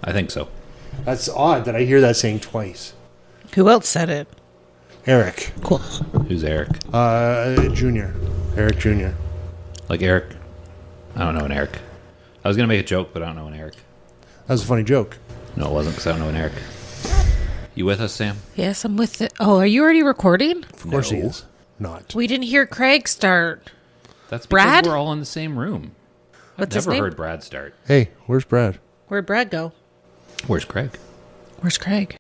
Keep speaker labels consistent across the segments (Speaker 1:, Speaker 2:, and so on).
Speaker 1: I think so.
Speaker 2: That's odd that I hear that saying twice.
Speaker 3: Who else said it?
Speaker 2: Eric.
Speaker 3: Cool.
Speaker 1: Who's Eric?
Speaker 2: Junior. Eric Jr.
Speaker 1: Like Eric? I don't know an Eric. I was going to make a joke, but I don't know an Eric.
Speaker 2: That was a funny joke.
Speaker 1: No, it wasn't, because I don't know an Eric. You with us, Sam?
Speaker 3: Yes, I'm with it. Oh, are you already recording?
Speaker 2: Of course he is. Not.
Speaker 3: We didn't hear Craig start.
Speaker 1: That's because
Speaker 3: Brad?
Speaker 1: we're all in the same room.
Speaker 3: What's
Speaker 1: I've
Speaker 3: his
Speaker 1: never
Speaker 3: name?
Speaker 1: heard Brad start.
Speaker 2: Hey, where's Brad?
Speaker 3: Where'd Brad go?
Speaker 1: Where's Craig?
Speaker 3: Where's Craig?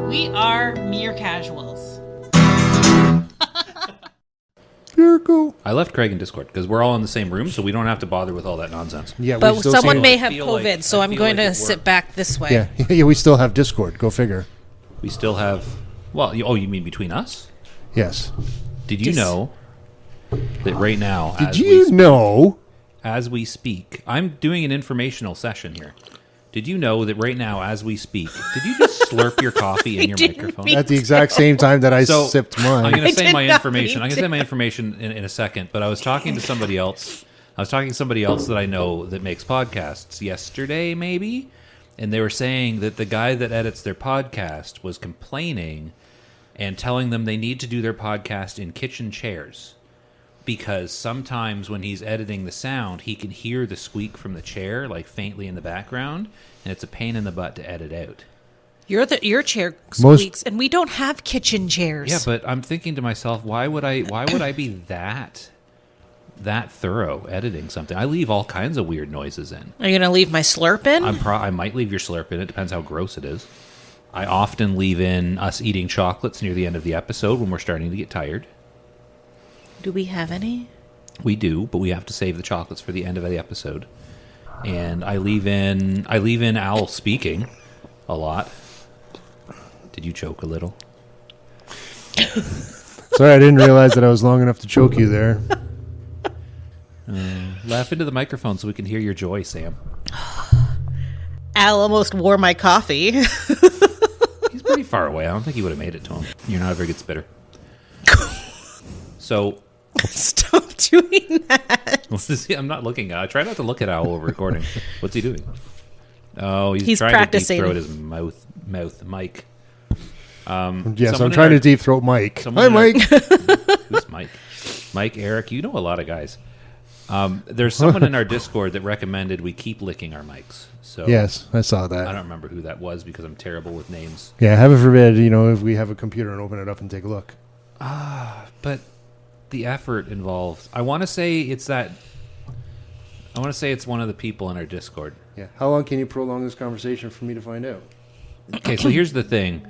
Speaker 3: We are mere casuals.
Speaker 2: Miracle.
Speaker 1: I left Craig in Discord because we're all in the same room, so we don't have to bother with all that nonsense.
Speaker 2: Yeah,
Speaker 3: But
Speaker 2: we still
Speaker 3: someone
Speaker 2: see-
Speaker 3: may have
Speaker 1: feel
Speaker 3: COVID,
Speaker 1: like-
Speaker 3: so
Speaker 1: I
Speaker 3: I'm
Speaker 1: feel
Speaker 3: going
Speaker 1: like
Speaker 3: to
Speaker 1: it
Speaker 3: sit
Speaker 1: worked.
Speaker 3: back this way.
Speaker 2: Yeah, yeah, we still have Discord. Go figure.
Speaker 1: We still have... Well, you mean between us?
Speaker 2: Yes.
Speaker 1: Did you
Speaker 3: Just-
Speaker 1: know that right now,
Speaker 2: Did you know?
Speaker 1: as we speak, I'm doing an informational session here. Did you know that right now, as we speak, did you just slurp your coffee in your
Speaker 3: didn't
Speaker 1: microphone?
Speaker 3: mean-
Speaker 2: At the exact same time that I
Speaker 1: So,
Speaker 2: sipped
Speaker 1: I'm
Speaker 2: mine.
Speaker 1: going to say
Speaker 3: did
Speaker 1: my
Speaker 3: not
Speaker 1: information.
Speaker 3: mean
Speaker 1: I'm going to say my information in a second, but I was talking to somebody else. I was talking to somebody else that I know that makes podcasts yesterday, maybe, and they were saying that the guy that edits their podcast was complaining and telling them they need to do their podcast in kitchen chairs because sometimes when he's editing the sound, he can hear the squeak from the chair, like faintly in the background, and it's a pain in the butt to edit out.
Speaker 3: Your chair squeaks, and we don't have kitchen chairs.
Speaker 1: Yeah, but I'm thinking to myself, why would I be that thorough editing something? I leave all kinds of weird noises in.
Speaker 3: Are you going to leave my slurp in?
Speaker 1: I might leave your slurp in. It depends how gross it is. I often leave in us eating chocolates near the end of the episode when we're starting to get tired.
Speaker 3: Do we have any?
Speaker 1: We do, but we have to save the chocolates for the end of the episode. And I leave in Al speaking a lot. Did you choke a little?
Speaker 2: Sorry, I didn't realize that I was long enough to choke you there.
Speaker 1: Laugh into the microphone so we can hear your joy, Sam.
Speaker 3: Al almost wore my coffee.
Speaker 1: He's pretty far away. I don't think he would have made it to him. You're not a very good spitter. So,
Speaker 3: Stop doing that.
Speaker 1: I'm not looking. I try not to look at Al while we're recording. What's he doing? Oh, he's trying
Speaker 3: practicing.
Speaker 1: to deep throat his mouth mic.
Speaker 2: Yes,
Speaker 1: Someone
Speaker 2: I'm
Speaker 1: in
Speaker 2: trying
Speaker 1: our-
Speaker 2: to deep throat Mike.
Speaker 1: someone
Speaker 2: Hi,
Speaker 1: in our-
Speaker 2: Mike.
Speaker 1: Who's Mike? Mike, Eric, you know a lot of guys. There's someone in our Discord that recommended we keep licking our mics. So
Speaker 2: Yes, I saw
Speaker 1: I
Speaker 2: that.
Speaker 1: don't remember who that was because I'm terrible with names.
Speaker 2: Yeah, heaven forbid, if we have a computer and open it up and take a look.
Speaker 1: But the effort involved. I want to say it's one of the people in our Discord.
Speaker 2: Yeah. How long can you prolong this conversation for me to find out?
Speaker 1: Okay, so here's the thing.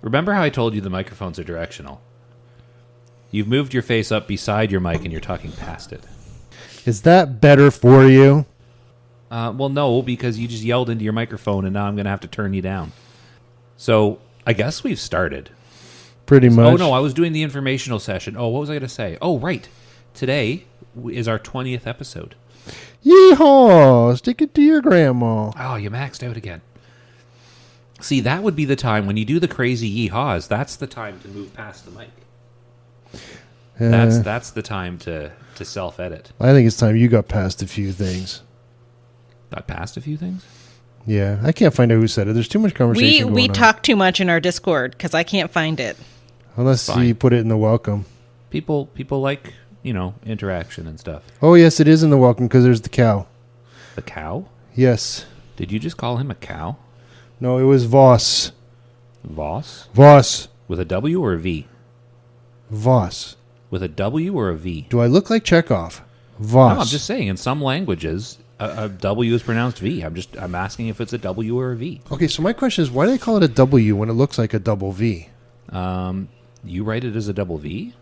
Speaker 1: Remember how I told you the microphones are directional? You've moved your face up beside your mic and you're talking past it.
Speaker 2: Is that better for you?
Speaker 1: Well, no, because you just yelled into your microphone and now I'm going to have to turn you down. So I guess we've started.
Speaker 2: Pretty much.
Speaker 1: Oh, no, I was doing the informational session. Oh, what was I going to say? Oh, right. Today is our 20th episode.
Speaker 2: Yeehaw! Stick it to your grandma.
Speaker 1: Oh, you maxed out again. See, that would be the time when you do the crazy yeehaws. That's the time to move past the mic. That's the time to self-edit.
Speaker 2: I think it's time you got past a few things.
Speaker 1: Got past a few things?
Speaker 2: Yeah, I can't find out who said it. There's too much conversation
Speaker 3: We
Speaker 2: going on.
Speaker 3: talk too much in our Discord because I can't find it.
Speaker 2: Unless
Speaker 1: Fine.
Speaker 2: you put it in the welcome.
Speaker 1: People like, interaction and stuff.
Speaker 2: Oh, yes, it is in the welcome because there's the cow.
Speaker 1: The cow?
Speaker 2: Yes.
Speaker 1: Did you just call him a cow?
Speaker 2: No, it was Voss.
Speaker 1: Voss?
Speaker 2: Voss.
Speaker 1: With a W or a V?
Speaker 2: Voss.
Speaker 1: With a W or a V?
Speaker 2: Do I look like Chekhov? Voss.
Speaker 1: No, I'm just saying, in some languages, a W is pronounced V. I'm asking if it's a W or a V.
Speaker 2: Okay, so my question is, why do they call it a W when it looks like a double V?
Speaker 1: You write it as a double V?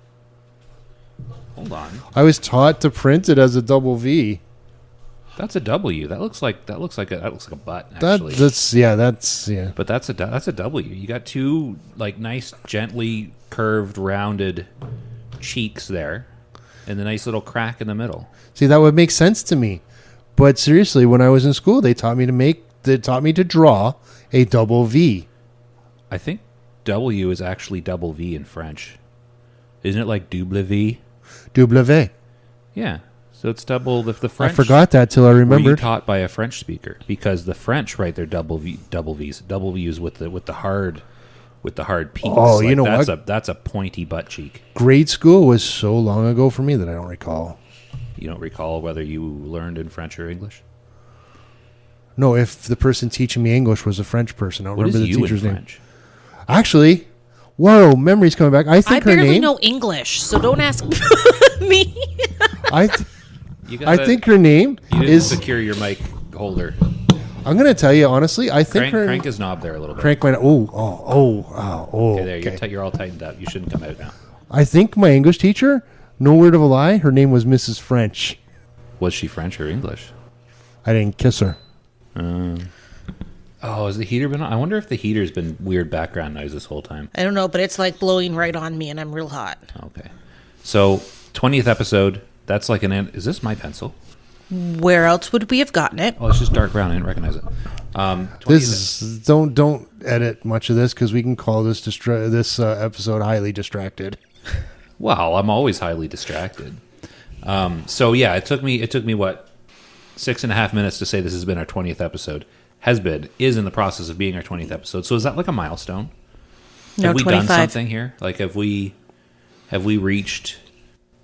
Speaker 1: Hold on.
Speaker 2: I was taught to print it as a double V.
Speaker 1: That's a W. That looks like a butt. Actually,
Speaker 2: That's
Speaker 1: but that's a W. You got two like nice, gently curved, rounded cheeks there, and the nice little crack in the middle.
Speaker 2: See, that would make sense to me. But seriously, when I was in school, they taught me to draw a double V.
Speaker 1: I think W is actually double V in French. Isn't it like double V?
Speaker 2: W.
Speaker 1: Yeah. So it's double the French.
Speaker 2: I forgot that till I
Speaker 1: Were you
Speaker 2: remembered.
Speaker 1: taught by a French speaker? Because the French write their double V's with the hard P's.
Speaker 2: Oh, you know what?
Speaker 1: That's a pointy butt cheek.
Speaker 2: Grade school was so long ago for me that I don't recall.
Speaker 1: You don't recall whether you learned in French or English?
Speaker 2: No, if the person teaching me English was a French person, I don't
Speaker 1: What
Speaker 2: remember
Speaker 1: is
Speaker 2: the
Speaker 1: you in
Speaker 2: teacher's name.
Speaker 1: French?
Speaker 2: Actually, whoa, memory's coming back. I
Speaker 3: I
Speaker 2: think her
Speaker 3: barely
Speaker 2: name.
Speaker 3: know English, so don't ask me.
Speaker 2: I think her name
Speaker 1: You didn't
Speaker 2: is.
Speaker 1: secure your mic holder.
Speaker 2: I'm going to tell you honestly. I think
Speaker 1: Crank his knob there a little bit.
Speaker 2: Crank my. Oh.
Speaker 1: Okay, there.
Speaker 2: Okay.
Speaker 1: You're all tightened up. You shouldn't come out now.
Speaker 2: I think my English teacher. No word of a lie. Her name was Mrs. French.
Speaker 1: Was she French or English?
Speaker 2: I didn't kiss her.
Speaker 1: Oh, has the heater been on? I wonder if the heater's been weird background noise this whole time.
Speaker 3: I don't know, but it's like blowing right on me, and I'm real hot.
Speaker 1: Okay. So, 20th episode. That's like is this my pencil?
Speaker 3: Where else would we have gotten it?
Speaker 1: Oh, it's just dark brown. I didn't recognize it. 20th
Speaker 2: Don't edit much of this because we can call this episode highly distracted.
Speaker 1: Well, I'm always highly distracted. So yeah, it took me what 6.5 minutes to say this has been our 20th episode. Is in the process of being our 20th episode. So is that like a milestone?
Speaker 3: No,
Speaker 1: Have we
Speaker 3: 25.
Speaker 1: done something here? Like have we reached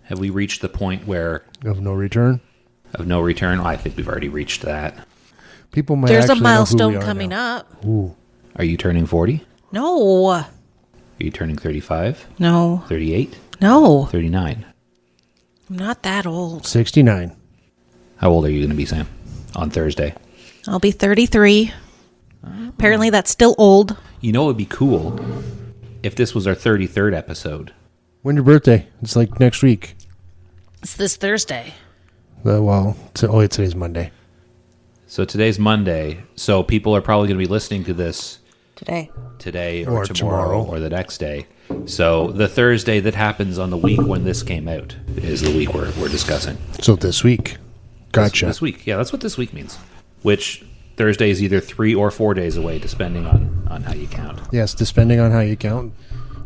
Speaker 1: the point where
Speaker 2: Of no return.
Speaker 1: of no return? I think we've already reached that.
Speaker 2: People might
Speaker 3: There's a
Speaker 2: actually know who
Speaker 3: milestone
Speaker 2: we are
Speaker 3: coming
Speaker 2: now.
Speaker 3: up.
Speaker 2: Ooh.
Speaker 1: Are you turning 40?
Speaker 3: No.
Speaker 1: Are you turning 35?
Speaker 3: No.
Speaker 1: 38?
Speaker 3: No.
Speaker 1: 39?
Speaker 3: I'm not that old.
Speaker 2: 69.
Speaker 1: How old are you going to be, Sam? On Thursday?
Speaker 3: I'll be 33. Apparently that's still old.
Speaker 1: You know it would be cool if this was our 33rd episode.
Speaker 2: When's your birthday? It's like next week.
Speaker 3: It's this Thursday.
Speaker 2: Today's Monday.
Speaker 1: So today's Monday. So people are probably going to be listening to this
Speaker 3: Today.
Speaker 1: or tomorrow or the next day. So the Thursday that happens on the week when this came out is the week we're discussing.
Speaker 2: So this week. Gotcha.
Speaker 1: This week. Yeah, that's what this week means. Which Thursday is either 3 or 4 days away, depending on how you count.
Speaker 2: Yes, depending on how you count.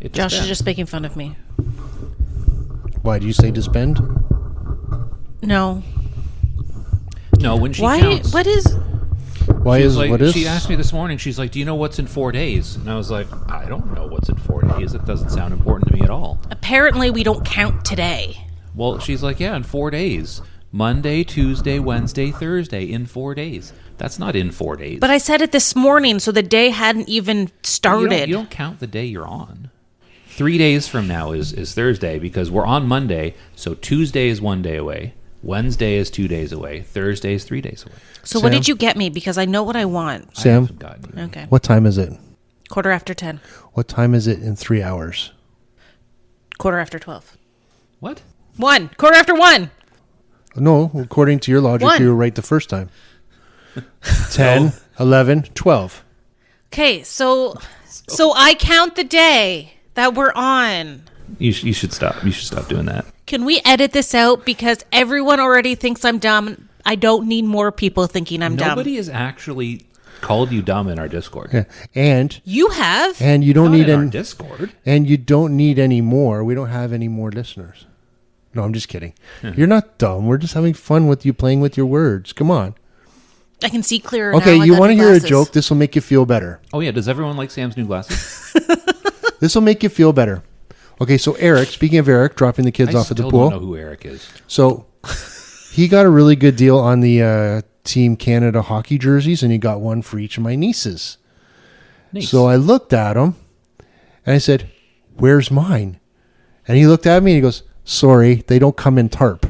Speaker 1: It
Speaker 3: Josh is
Speaker 1: depends.
Speaker 3: just making fun of me.
Speaker 2: Why do you say dispend?
Speaker 3: No.
Speaker 1: No, when she
Speaker 3: Why?
Speaker 1: counts.
Speaker 3: What is?
Speaker 2: Why
Speaker 1: She
Speaker 2: is
Speaker 1: was like,
Speaker 2: what is?
Speaker 1: She asked me this morning. She's like, "Do you know what's in 4 days?" And I was like, "I don't know what's in 4 days. It doesn't sound important to me at all."
Speaker 3: Apparently we don't count today.
Speaker 1: Well, she's like, "Yeah, in 4 days: Monday, Tuesday, Wednesday, Thursday. In 4 days. That's not in 4 days."
Speaker 3: But I said it this morning, so the day hadn't even
Speaker 1: You
Speaker 3: started.
Speaker 1: don't count the day you're on. 3 days from now is Thursday because we're on Monday. So Tuesday is 1 day away. Wednesday is 2 days away. Thursday is 3 days away.
Speaker 3: So what
Speaker 2: Sam?
Speaker 3: did you get me? Because I know what I want.
Speaker 1: I
Speaker 2: Sam?
Speaker 1: haven't gotten you.
Speaker 3: Okay.
Speaker 2: What time is it?
Speaker 3: 10:15.
Speaker 2: What time is it in 3 hours?
Speaker 3: 12:15.
Speaker 1: What?
Speaker 3: 1. 1:15.
Speaker 2: No, according to your logic,
Speaker 3: One.
Speaker 2: you were right the first time. 10, 11, 12.
Speaker 3: Okay, so I count the day that we're on.
Speaker 1: You should stop. You should stop doing that.
Speaker 3: Can we edit this out because everyone already thinks I'm dumb? I don't need more people thinking I'm
Speaker 1: Nobody
Speaker 3: dumb.
Speaker 1: has actually called you dumb in our Discord.
Speaker 2: Yeah. And
Speaker 3: You have.
Speaker 2: you don't
Speaker 1: Not
Speaker 2: need
Speaker 1: in our
Speaker 2: any,
Speaker 1: Discord.
Speaker 2: and you don't need any more. We don't have any more listeners. No, I'm just kidding. You're not dumb. We're just having fun with you playing with your words. Come on.
Speaker 3: I can see clearer
Speaker 2: Okay,
Speaker 3: now. I
Speaker 2: you
Speaker 3: got
Speaker 2: want to
Speaker 3: new
Speaker 2: hear a
Speaker 3: glasses.
Speaker 2: joke? This will make you feel better.
Speaker 1: Oh yeah, does everyone like Sam's new glasses?
Speaker 2: This will make you feel better. Okay, so Eric, speaking of Eric, dropping the kids
Speaker 1: I
Speaker 2: off at the
Speaker 1: still
Speaker 2: pool.
Speaker 1: don't know who Eric is.
Speaker 2: So he got a really good deal on the Team Canada hockey jerseys, and he got one for each of my nieces.
Speaker 1: Nice.
Speaker 2: So I looked at him, and I said, "Where's mine?" And he looked at me, and he goes, "Sorry, they don't come in tarp."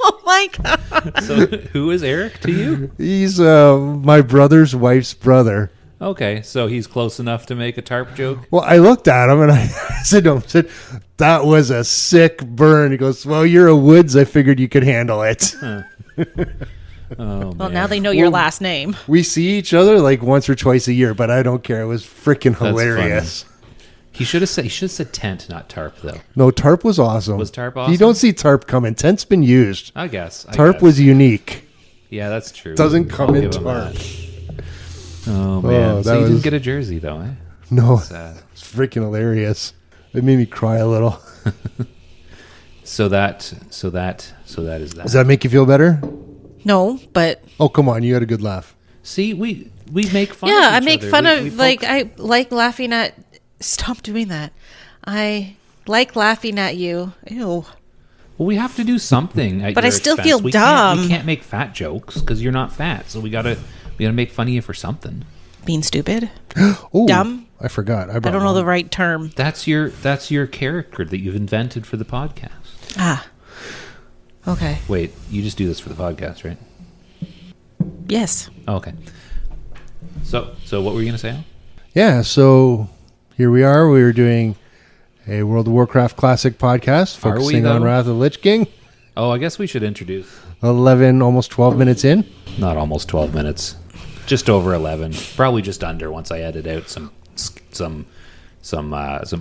Speaker 3: Oh my god!
Speaker 1: So who is Eric to you?
Speaker 2: He's my brother's wife's brother.
Speaker 1: Okay, so he's close enough to make a tarp joke.
Speaker 2: Well, I looked at him and I said to him, that was a sick burn. He goes, well, you're a Woods. I figured you could handle it.
Speaker 1: Oh,
Speaker 3: Well,
Speaker 1: man.
Speaker 3: now they know your last name.
Speaker 2: We see each other like once or twice a year, but I don't care. It was freaking hilarious.
Speaker 1: He should have said tent, not tarp, though.
Speaker 2: No, tarp was awesome.
Speaker 1: Was tarp awesome?
Speaker 2: You don't see tarp coming. Tent's been used.
Speaker 1: I guess.
Speaker 2: Tarp was unique.
Speaker 1: Yeah, that's true.
Speaker 2: Doesn't come in
Speaker 1: give him
Speaker 2: tarp.
Speaker 1: that. Oh, man.
Speaker 2: that
Speaker 1: So you
Speaker 2: was-
Speaker 1: didn't get a jersey, though, eh?
Speaker 2: No,
Speaker 1: Sad.
Speaker 2: it's freaking hilarious. It made me cry a little.
Speaker 1: So that is that.
Speaker 2: Does that make you feel better?
Speaker 3: No, but
Speaker 2: Oh, come on. You had a good laugh.
Speaker 1: See, we make fun of
Speaker 3: yeah, I
Speaker 1: each
Speaker 3: make
Speaker 1: other.
Speaker 3: fun
Speaker 1: We
Speaker 3: of
Speaker 1: poke-
Speaker 3: like I like laughing at. Stop doing that. I like laughing at you. Ew.
Speaker 1: Well, we have to do something. At
Speaker 3: But
Speaker 1: your
Speaker 3: I still
Speaker 1: expense.
Speaker 3: feel
Speaker 1: We
Speaker 3: dumb.
Speaker 1: can't make fat jokes because you're not fat. So we gotta make fun of you for something.
Speaker 3: Being stupid.
Speaker 2: Oh,
Speaker 3: Dumb?
Speaker 2: I forgot.
Speaker 3: I don't know the right term.
Speaker 1: That's your character that you've invented for the podcast.
Speaker 3: Ah. Okay.
Speaker 1: Wait, you just do this for the podcast, right?
Speaker 3: Yes.
Speaker 1: Oh, okay. So what were you gonna say, Al?
Speaker 2: Yeah, so here we are. We were doing a World of Warcraft Classic podcast
Speaker 1: Are we,
Speaker 2: focusing on
Speaker 1: though?
Speaker 2: Wrath of the Lich King.
Speaker 1: Oh, I guess we should introduce.
Speaker 2: 11, almost 12 minutes in.
Speaker 1: Not almost 12 minutes. Just over 11. Probably just under once I edit out some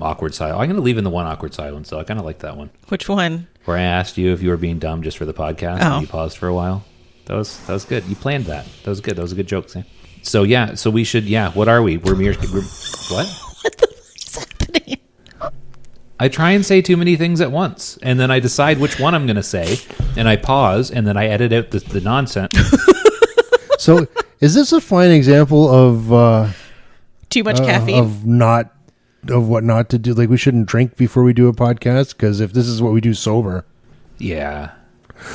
Speaker 1: awkward silence. I'm going to leave in the one awkward silence, so I kind of like that one.
Speaker 3: Which one?
Speaker 1: Where I asked you if you were being dumb just for the podcast,
Speaker 3: Oh.
Speaker 1: and you paused for a while. That was good. You planned that. That was good. That was a good joke, Sam. So yeah, so we should. Yeah, what are we? We're what?
Speaker 3: What the fuck is happening?
Speaker 1: I try and say too many things at once, and then I decide which one I'm going to say, and I pause, and then I edit out the nonsense.
Speaker 2: So is this a fine example of
Speaker 3: Too much caffeine.
Speaker 2: of what not to do? Like we shouldn't drink before we do a podcast because if this is what we do sober,
Speaker 1: Yeah.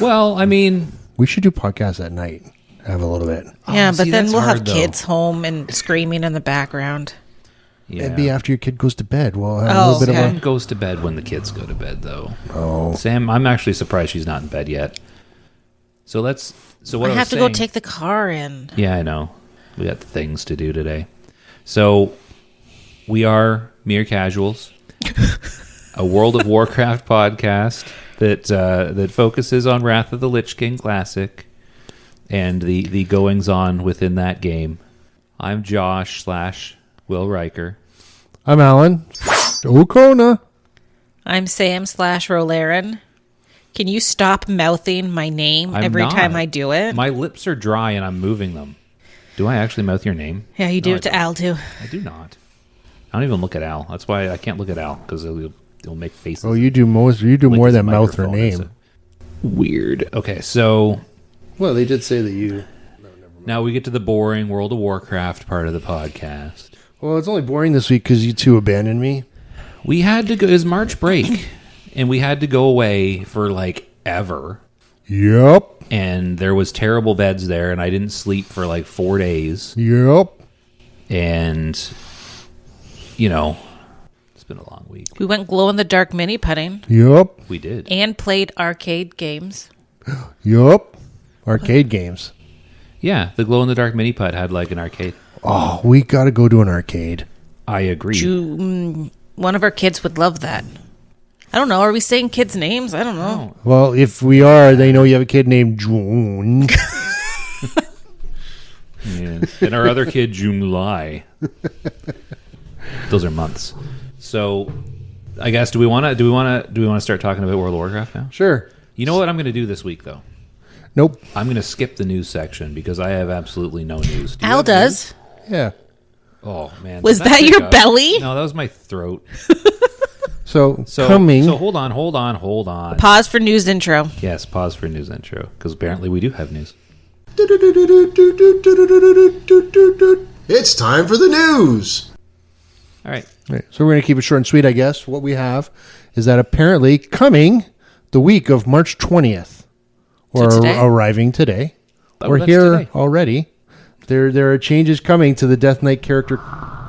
Speaker 1: Well, I mean,
Speaker 2: we should do podcasts at night. Have a little bit.
Speaker 3: yeah, but
Speaker 1: see,
Speaker 3: then
Speaker 1: that's
Speaker 3: we'll have
Speaker 1: hard, though.
Speaker 3: kids home and screaming in the background.
Speaker 1: yeah.
Speaker 2: It'd be after your kid goes to bed. We'll have a
Speaker 3: Oh,
Speaker 2: little bit
Speaker 3: okay.
Speaker 2: of
Speaker 1: Sam goes to bed when the kids go to bed, though.
Speaker 2: Oh.
Speaker 1: Sam, I'm actually surprised she's not in bed yet. So let's. So what
Speaker 3: I
Speaker 1: I
Speaker 3: have
Speaker 1: was
Speaker 3: to go
Speaker 1: saying-
Speaker 3: take the car in.
Speaker 1: Yeah, I know. We got things to do today. So we are Mere Casuals, a World of Warcraft podcast that focuses on Wrath of the Lich King Classic and the goings on within that game. I'm Josh / Will Riker.
Speaker 2: I'm Alan. O'Kona.
Speaker 3: I'm Sam / Rolaren. Can you stop mouthing my name
Speaker 1: I'm
Speaker 3: every
Speaker 1: not.
Speaker 3: time I do it?
Speaker 1: My lips are dry and I'm moving them. Do I actually mouth your name?
Speaker 3: Yeah, you do
Speaker 1: No,
Speaker 3: it to
Speaker 1: I
Speaker 3: Al too.
Speaker 1: I do not. I don't even look at Al. That's why I can't look at Al because he'll make faces.
Speaker 2: Oh, you do more
Speaker 1: Like
Speaker 2: than
Speaker 1: his
Speaker 2: mouth her
Speaker 1: microphone is
Speaker 2: name.
Speaker 1: weird. Okay, so
Speaker 2: Well, they did say that you.
Speaker 1: now we get to the boring World of Warcraft part of the podcast.
Speaker 2: Well, it's only boring this week because you two abandoned me.
Speaker 1: We had to go. It was March break, and we had to go away for like ever.
Speaker 2: Yep.
Speaker 1: And there was terrible beds there, and I didn't sleep for like 4 days.
Speaker 2: Yep.
Speaker 1: And you know, it's been a long week.
Speaker 3: We went glow in the dark mini putting
Speaker 2: Yep.
Speaker 1: We did.
Speaker 3: and played arcade games.
Speaker 2: Yep. Arcade games.
Speaker 1: Yeah, the glow in the dark mini putt had like an arcade.
Speaker 2: Oh, we got to go to an arcade.
Speaker 1: I agree.
Speaker 3: One of our kids would love that. I don't know. Are we saying kids' names? I don't know.
Speaker 2: Well, if we are, they know you have a kid named June.
Speaker 1: Yeah. And our other kid, July. Those are months. So, I guess do we want to start talking about World of Warcraft now?
Speaker 2: Sure.
Speaker 1: You know what I'm going to do this week though?
Speaker 2: Nope.
Speaker 1: I'm going to skip the news section because I have absolutely no news. Do you
Speaker 3: Al
Speaker 1: have
Speaker 3: does.
Speaker 2: Yeah.
Speaker 1: news? Oh man,
Speaker 3: Was
Speaker 1: did
Speaker 3: that
Speaker 1: pick
Speaker 3: your
Speaker 1: up?
Speaker 3: belly?
Speaker 1: No, that was my throat.
Speaker 2: So,
Speaker 1: So
Speaker 2: coming.
Speaker 1: So hold on.
Speaker 3: Pause for news intro.
Speaker 1: Yes, pause for news intro because apparently we do have news.
Speaker 4: It's time for the news.
Speaker 1: All right.
Speaker 2: Right, so we're going to keep it short and sweet, I guess. What we have is that apparently coming the week of March 20th, or
Speaker 3: So today?
Speaker 2: arriving today,
Speaker 1: Oh,
Speaker 2: we're
Speaker 1: that's
Speaker 2: here
Speaker 1: today.
Speaker 2: already. There are changes coming to the Death Knight character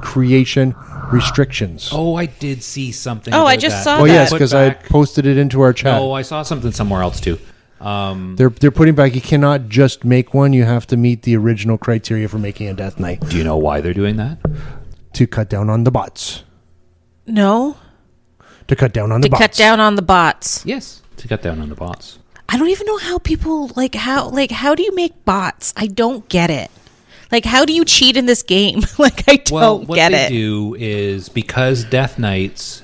Speaker 2: creation restrictions.
Speaker 1: Oh, I did see something.
Speaker 3: Oh, I
Speaker 1: about
Speaker 3: just
Speaker 1: that.
Speaker 3: saw
Speaker 2: Oh,
Speaker 3: that.
Speaker 2: yes,
Speaker 1: Put
Speaker 2: because I
Speaker 1: back-
Speaker 2: posted it into our chat.
Speaker 1: No, I saw something somewhere else too.
Speaker 2: They're putting back. You cannot just make one. You have to meet the original criteria for making a Death Knight
Speaker 1: Do you know why they're doing that?
Speaker 2: to cut down on the bots.
Speaker 3: No,
Speaker 2: To cut down on
Speaker 3: to
Speaker 2: the bots.
Speaker 3: cut down on the bots.
Speaker 1: Yes, to cut down on the bots.
Speaker 3: I don't even know how people how do you make bots? I don't get it. Like, how do you cheat in this game? Like, I don't
Speaker 1: what
Speaker 3: get
Speaker 1: they
Speaker 3: it.
Speaker 1: do is because Death Knights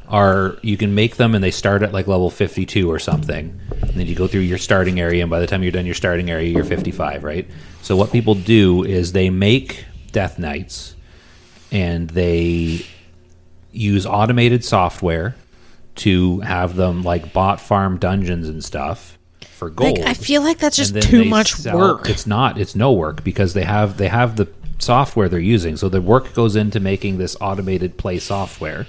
Speaker 1: are, you can make them and they start at like level 52 or something. And then you go through your starting area, and by the time you're done your starting area, you're 55, right? So what people do is they make Death Knights and they use automated software to have them like bot farm dungeons and stuff for gold.
Speaker 3: Like, I feel like that's just
Speaker 1: And then
Speaker 3: too
Speaker 1: they
Speaker 3: much
Speaker 1: sell-
Speaker 3: work.
Speaker 1: It's not. It's no work because they have the software they're using. So the work goes into making this automated play software.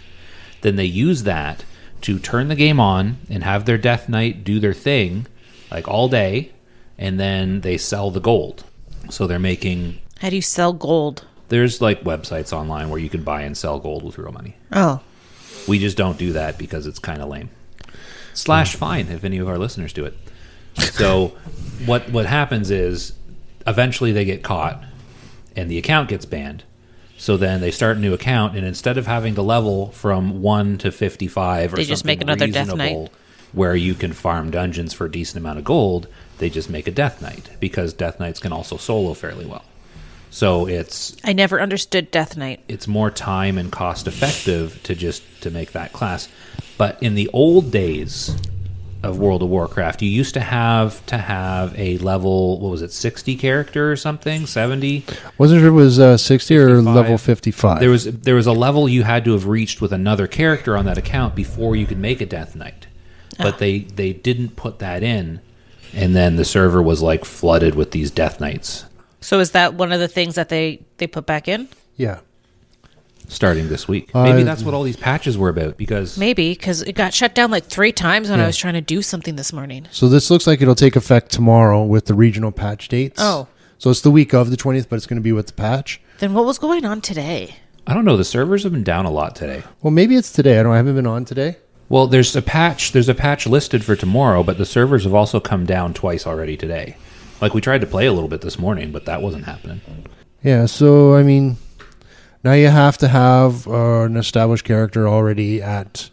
Speaker 1: Then they use that to turn the game on and have their Death Knight do their thing like all day, and then they sell the gold. So they're making.
Speaker 3: How do you sell gold?
Speaker 1: There's like websites online where you can buy and sell gold with real money.
Speaker 3: Oh,
Speaker 1: We just don't do that because it's kind of lame. / fine if any of our listeners do it. So what happens is eventually they get caught and the account gets banned. So then they start a new account, and instead of having to level from 1 to 55 or
Speaker 3: They just make
Speaker 1: something
Speaker 3: another Death
Speaker 1: reasonable
Speaker 3: Knight.
Speaker 1: where you can farm dungeons for a decent amount of gold, they just make a Death Knight because Death Knights can also solo fairly well. So
Speaker 3: I never understood Death Knight.
Speaker 1: it's more time and cost effective to make that class. But in the old days of World of Warcraft, you used to have a level, what was it, 60 character or something, 70?
Speaker 2: Wasn't sure if it was 60 or
Speaker 1: 55.
Speaker 2: level 55.
Speaker 1: There was a level you had to have reached with another character on that account before you could make a Death Knight. But they didn't put that in, and then the server was like flooded with these Death Knights
Speaker 3: So is that one of the things that they put back in?
Speaker 2: Yeah.
Speaker 1: starting this week. Maybe that's what all these patches were about, because
Speaker 3: Maybe, because it got shut down like 3 times when
Speaker 2: Yeah.
Speaker 3: I was trying to do something this morning.
Speaker 2: So this looks like it'll take effect tomorrow with the regional patch dates.
Speaker 3: Oh.
Speaker 2: So it's the week of the 20th, but it's going to be with the patch.
Speaker 3: Then what was going on today?
Speaker 1: I don't know, the servers have been down a lot today.
Speaker 2: Well, maybe it's today. I haven't been on today.
Speaker 1: Well, there's a patch listed for tomorrow, but the servers have also come down twice already today. Like, we tried to play a little bit this morning, but that wasn't happening.
Speaker 2: Yeah, so, I mean, now you have to have an established character already at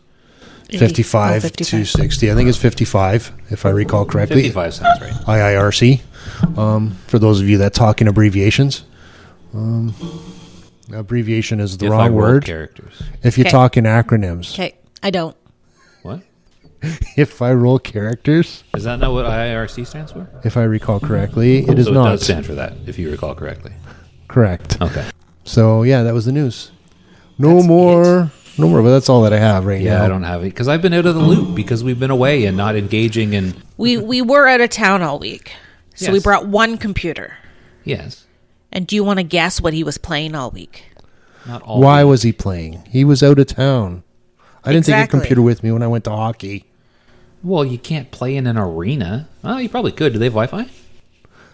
Speaker 2: 55 to 60. I think it's 55, if I recall correctly.
Speaker 1: 55 sounds right.
Speaker 2: IIRC. For those of you that talk in abbreviations. Abbreviation is the
Speaker 1: If I
Speaker 2: wrong
Speaker 1: rolled
Speaker 2: word.
Speaker 1: characters.
Speaker 2: If you
Speaker 3: Okay.
Speaker 2: talk in acronyms.
Speaker 3: Okay, I don't.
Speaker 1: What?
Speaker 2: If I roll characters,
Speaker 1: Is that not what IIRC stands for?
Speaker 2: if I recall correctly, it is
Speaker 1: So
Speaker 2: not.
Speaker 1: it does stand for that, if you recall correctly.
Speaker 2: Correct.
Speaker 1: Okay.
Speaker 2: So, yeah, that was the news. No
Speaker 3: That's
Speaker 2: more, but that's all that I have right now.
Speaker 1: Yeah, I don't have it, because I've been out of the loop, because we've been away and not engaging in...
Speaker 3: We were out of town all week. So we
Speaker 1: Yes.
Speaker 3: brought one computer.
Speaker 1: Yes.
Speaker 3: And do you want to guess what he was playing all week?
Speaker 1: Not all.
Speaker 2: Why
Speaker 1: week.
Speaker 2: was he playing? He was out of town. I didn't take a
Speaker 3: Exactly.
Speaker 2: computer with me when I went to hockey.
Speaker 1: Well, you can't play in an arena. Oh, you probably could. Do they have Wi-Fi?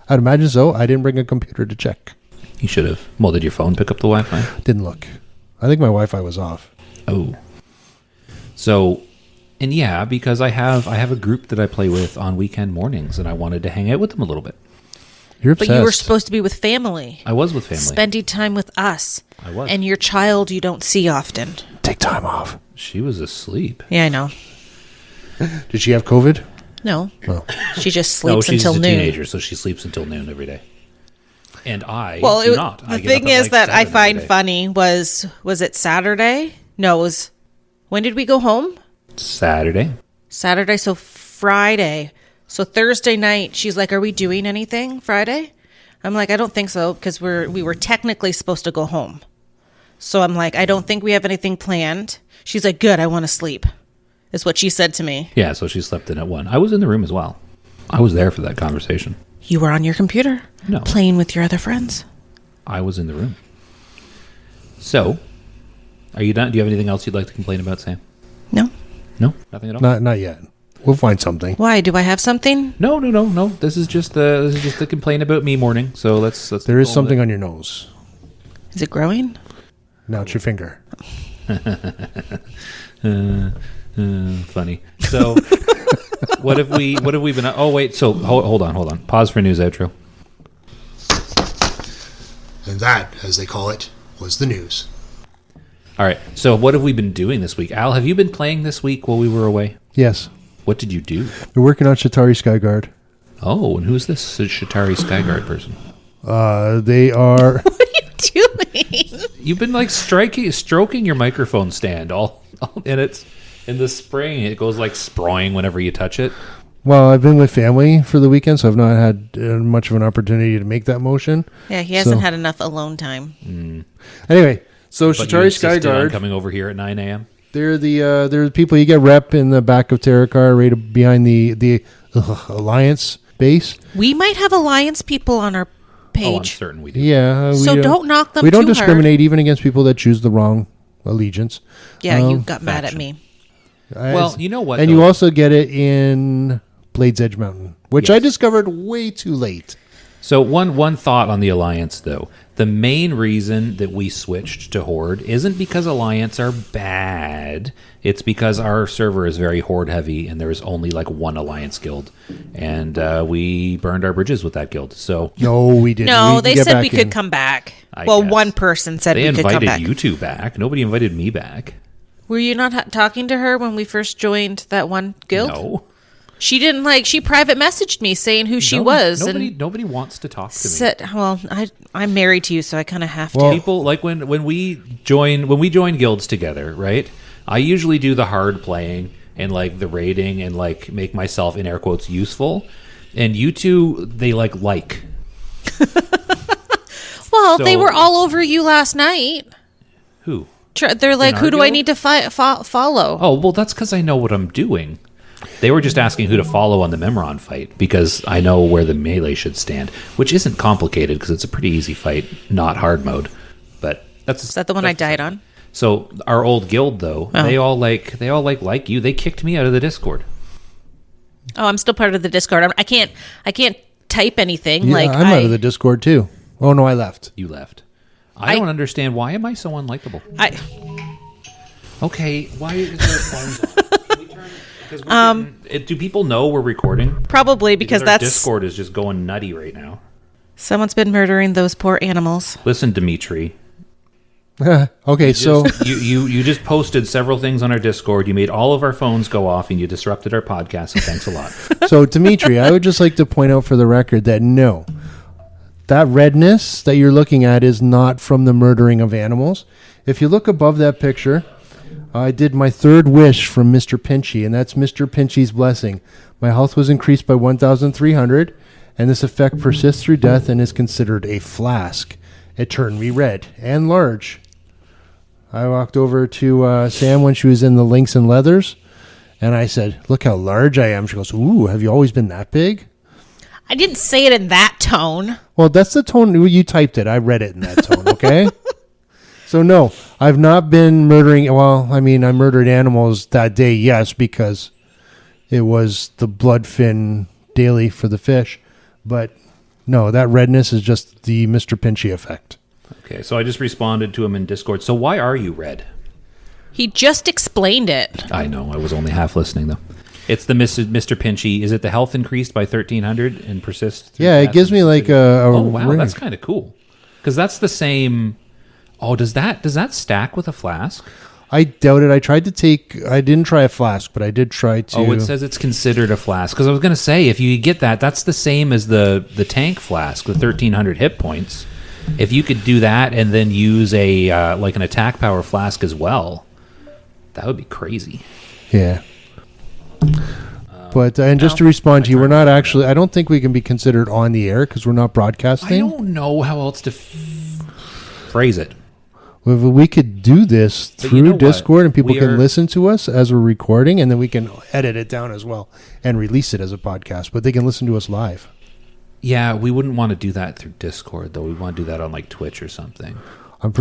Speaker 2: I'd imagine so. I didn't bring a computer to check.
Speaker 1: You should have. Well, did your phone pick up the Wi-Fi?
Speaker 2: Didn't look. I think my Wi-Fi was off.
Speaker 1: Oh. So, and yeah, because I have a group that I play with on weekend mornings, and I wanted to hang out with them a little bit.
Speaker 2: You're
Speaker 3: But
Speaker 2: obsessed.
Speaker 3: you were supposed to be with family.
Speaker 1: I was with family.
Speaker 3: Spending time with us.
Speaker 1: I was.
Speaker 3: And your child you don't see often.
Speaker 2: Take time off.
Speaker 1: She was asleep.
Speaker 3: Yeah, I know.
Speaker 2: Did she have COVID?
Speaker 3: No.
Speaker 2: No.
Speaker 3: She just
Speaker 1: No,
Speaker 3: sleeps
Speaker 1: she's
Speaker 3: until
Speaker 1: a
Speaker 3: noon.
Speaker 1: teenager, so she sleeps until noon every day. And I
Speaker 3: Well,
Speaker 1: do not. I
Speaker 3: the
Speaker 1: get up
Speaker 3: thing
Speaker 1: at
Speaker 3: is
Speaker 1: like
Speaker 3: that I
Speaker 1: 7 every
Speaker 3: find
Speaker 1: day.
Speaker 3: funny was it Saturday? No, it was when did we go home?
Speaker 1: Saturday.
Speaker 3: Saturday, so Friday. So Thursday night, she's like, "Are we doing anything Friday?" I'm like, "I don't think so because we were technically supposed to go home." So I'm like, "I don't think we have anything planned." She's like, "Good, I want to sleep." Is what she said to me.
Speaker 1: Yeah, so she slept in at 1. I was in the room as well. I was there for that conversation.
Speaker 3: You were on your computer?
Speaker 1: No.
Speaker 3: Playing with your other friends?
Speaker 1: I was in the room. So, are you done? Do you have anything else you'd like to complain about, Sam?
Speaker 3: No.
Speaker 1: No? Nothing at all?
Speaker 2: Not yet. We'll find something.
Speaker 3: Why? Do I have something?
Speaker 1: No. This is just the complaint about me morning. So let's
Speaker 2: There is
Speaker 1: roll
Speaker 2: something
Speaker 1: with
Speaker 2: on your nose.
Speaker 3: Is it growing?
Speaker 2: Now it's your finger.
Speaker 1: it. Funny. So What have we been? Oh wait, so hold on. Pause for news outro.
Speaker 4: And that, as they call it, was the news.
Speaker 1: All right. So what have we been doing this week? Al, have you been playing this week while we were away?
Speaker 2: Yes.
Speaker 1: What did you do?
Speaker 2: We're working on Shatari Skyguard.
Speaker 1: Oh, and who's this Shatari Skyguard person?
Speaker 2: They are...
Speaker 3: What are you doing?
Speaker 1: You've been like stroking your microphone stand all and it's in the spring. It goes like sproing whenever you touch it.
Speaker 2: Well, I've been with family for the weekend, so I've not had much of an opportunity to make that motion.
Speaker 3: Yeah, he hasn't had enough alone time.
Speaker 2: Anyway, so
Speaker 1: But you
Speaker 2: Shatari
Speaker 1: insisted on
Speaker 2: Skyguard,
Speaker 1: coming over here at 9 a.m.
Speaker 2: they're the people you get rep in the back of Terracar, right behind the Alliance base.
Speaker 3: We might have Alliance people on our
Speaker 1: Oh, I'm
Speaker 3: page.
Speaker 1: certain we do.
Speaker 2: Yeah.
Speaker 3: So don't knock them
Speaker 2: We don't
Speaker 3: too hard.
Speaker 2: discriminate even against people that choose the wrong allegiance.
Speaker 3: Yeah, you got mad at
Speaker 1: faction.
Speaker 3: me.
Speaker 1: Well, you know what?
Speaker 2: And
Speaker 1: though?
Speaker 2: you also get it in Blades Edge Mountain, which I discovered way too late.
Speaker 1: So one thought on the Alliance, though. The main reason that we switched to Horde isn't because Alliance are bad. It's because our server is very Horde heavy, and there's only like one Alliance guild, and we burned our bridges with that guild. So
Speaker 2: No, we didn't.
Speaker 3: No,
Speaker 2: We can
Speaker 3: they
Speaker 2: get
Speaker 3: said
Speaker 2: back
Speaker 3: we could
Speaker 2: in.
Speaker 3: come back.
Speaker 1: I
Speaker 3: Well,
Speaker 1: guess.
Speaker 3: one person said
Speaker 1: they
Speaker 3: we could come
Speaker 1: invited
Speaker 3: back.
Speaker 1: you two back. Nobody invited me back.
Speaker 3: Were you not talking to her when we first joined that one guild?
Speaker 1: No,
Speaker 3: She didn't she private messaged me saying who she was.
Speaker 1: Nobody wants to talk to me.
Speaker 3: Said, well, I'm married to you, so I kind of have
Speaker 2: Well-
Speaker 3: to.
Speaker 1: People like when we join guilds together, right? I usually do the hard playing and like the raiding and like make myself in air quotes useful. And you two, they like.
Speaker 3: Well,
Speaker 1: So-
Speaker 3: they were all over you last night.
Speaker 1: Who?
Speaker 3: They're like,
Speaker 1: our
Speaker 3: who do I
Speaker 1: guild?
Speaker 3: need to follow?
Speaker 1: Oh, well, that's because I know what I'm doing. They were just asking who to follow on the Memron fight because I know where the melee should stand, which isn't complicated because it's a pretty easy fight, not hard mode. But
Speaker 3: Is that the one I died on?
Speaker 1: So our old guild, though,
Speaker 3: Oh.
Speaker 1: they all like you. They kicked me out of the Discord.
Speaker 3: Oh, I'm still part of the Discord. I can't type anything.
Speaker 2: Yeah, I'm out of the Discord too. Oh no, I left.
Speaker 1: You left. I don't understand. Why am I so unlikable? Okay, why is there phones on? Can we turn? Because do people know we're recording?
Speaker 3: Probably because
Speaker 1: our
Speaker 3: that's
Speaker 1: Discord is just going nutty right now.
Speaker 3: someone's been murdering those poor animals.
Speaker 1: Listen, Dimitri.
Speaker 2: Okay, so
Speaker 1: You just posted several things on our Discord. You made all of our phones go off, and you disrupted our podcast. So thanks a lot.
Speaker 2: so Dimitri, I would just like to point out for the record that no, that redness that you're looking at is not from the murdering of animals. If you look above that picture, I did my third wish from Mr. Pinchy, and that's Mr. Pinchy's blessing. My health was increased by 1,300, and this effect persists through death and is considered a flask. It turned me red and large. I walked over to Sam when she was in the Lynx and Leathers, and I said, "Look how large I am." She goes, "Ooh, have you always been that big?"
Speaker 3: I didn't say it in that tone.
Speaker 2: Well, that's the tone you typed it. I read it in that tone, okay? So, no, I've not been murdering. Well, I mean, I murdered animals that day, yes, because it was the bloodfin daily for the fish. But, no, that redness is just the Mr. Pinchy effect.
Speaker 1: Okay, so I just responded to him in Discord. So why are you red?
Speaker 3: He just explained it.
Speaker 1: I know. I was only half listening, though. It's the Mr. Pinchy. Is it the health increased by 1,300 and persists? through
Speaker 2: Yeah, it
Speaker 1: death?
Speaker 2: gives me like a
Speaker 1: Oh, wow.
Speaker 2: ring.
Speaker 1: That's kind of cool. Because that's the same... Oh, does that stack with a flask?
Speaker 2: I doubt it. I didn't try a flask, but I did try to.
Speaker 1: Oh, it says it's considered a flask. Because I was going to say, if you get that, that's the same as the tank flask with 1,300 hit points. If you could do that and then use a like an attack power flask as well, that would be crazy.
Speaker 2: Yeah. But and just to respond to you, we're not actually. I don't think we can be considered on the air because we're not
Speaker 1: I
Speaker 2: broadcasting.
Speaker 1: don't know how else to phrase it.
Speaker 2: We could do this
Speaker 1: But you
Speaker 2: through
Speaker 1: know what?
Speaker 2: Discord, and people
Speaker 1: We
Speaker 2: can
Speaker 1: are-
Speaker 2: listen to us as we're recording, and then we can edit it down as well and release it as a podcast. But they can listen to us live.
Speaker 1: Yeah, we wouldn't want to do that through Discord, though. We want to do that on like Twitch or something.
Speaker 3: Would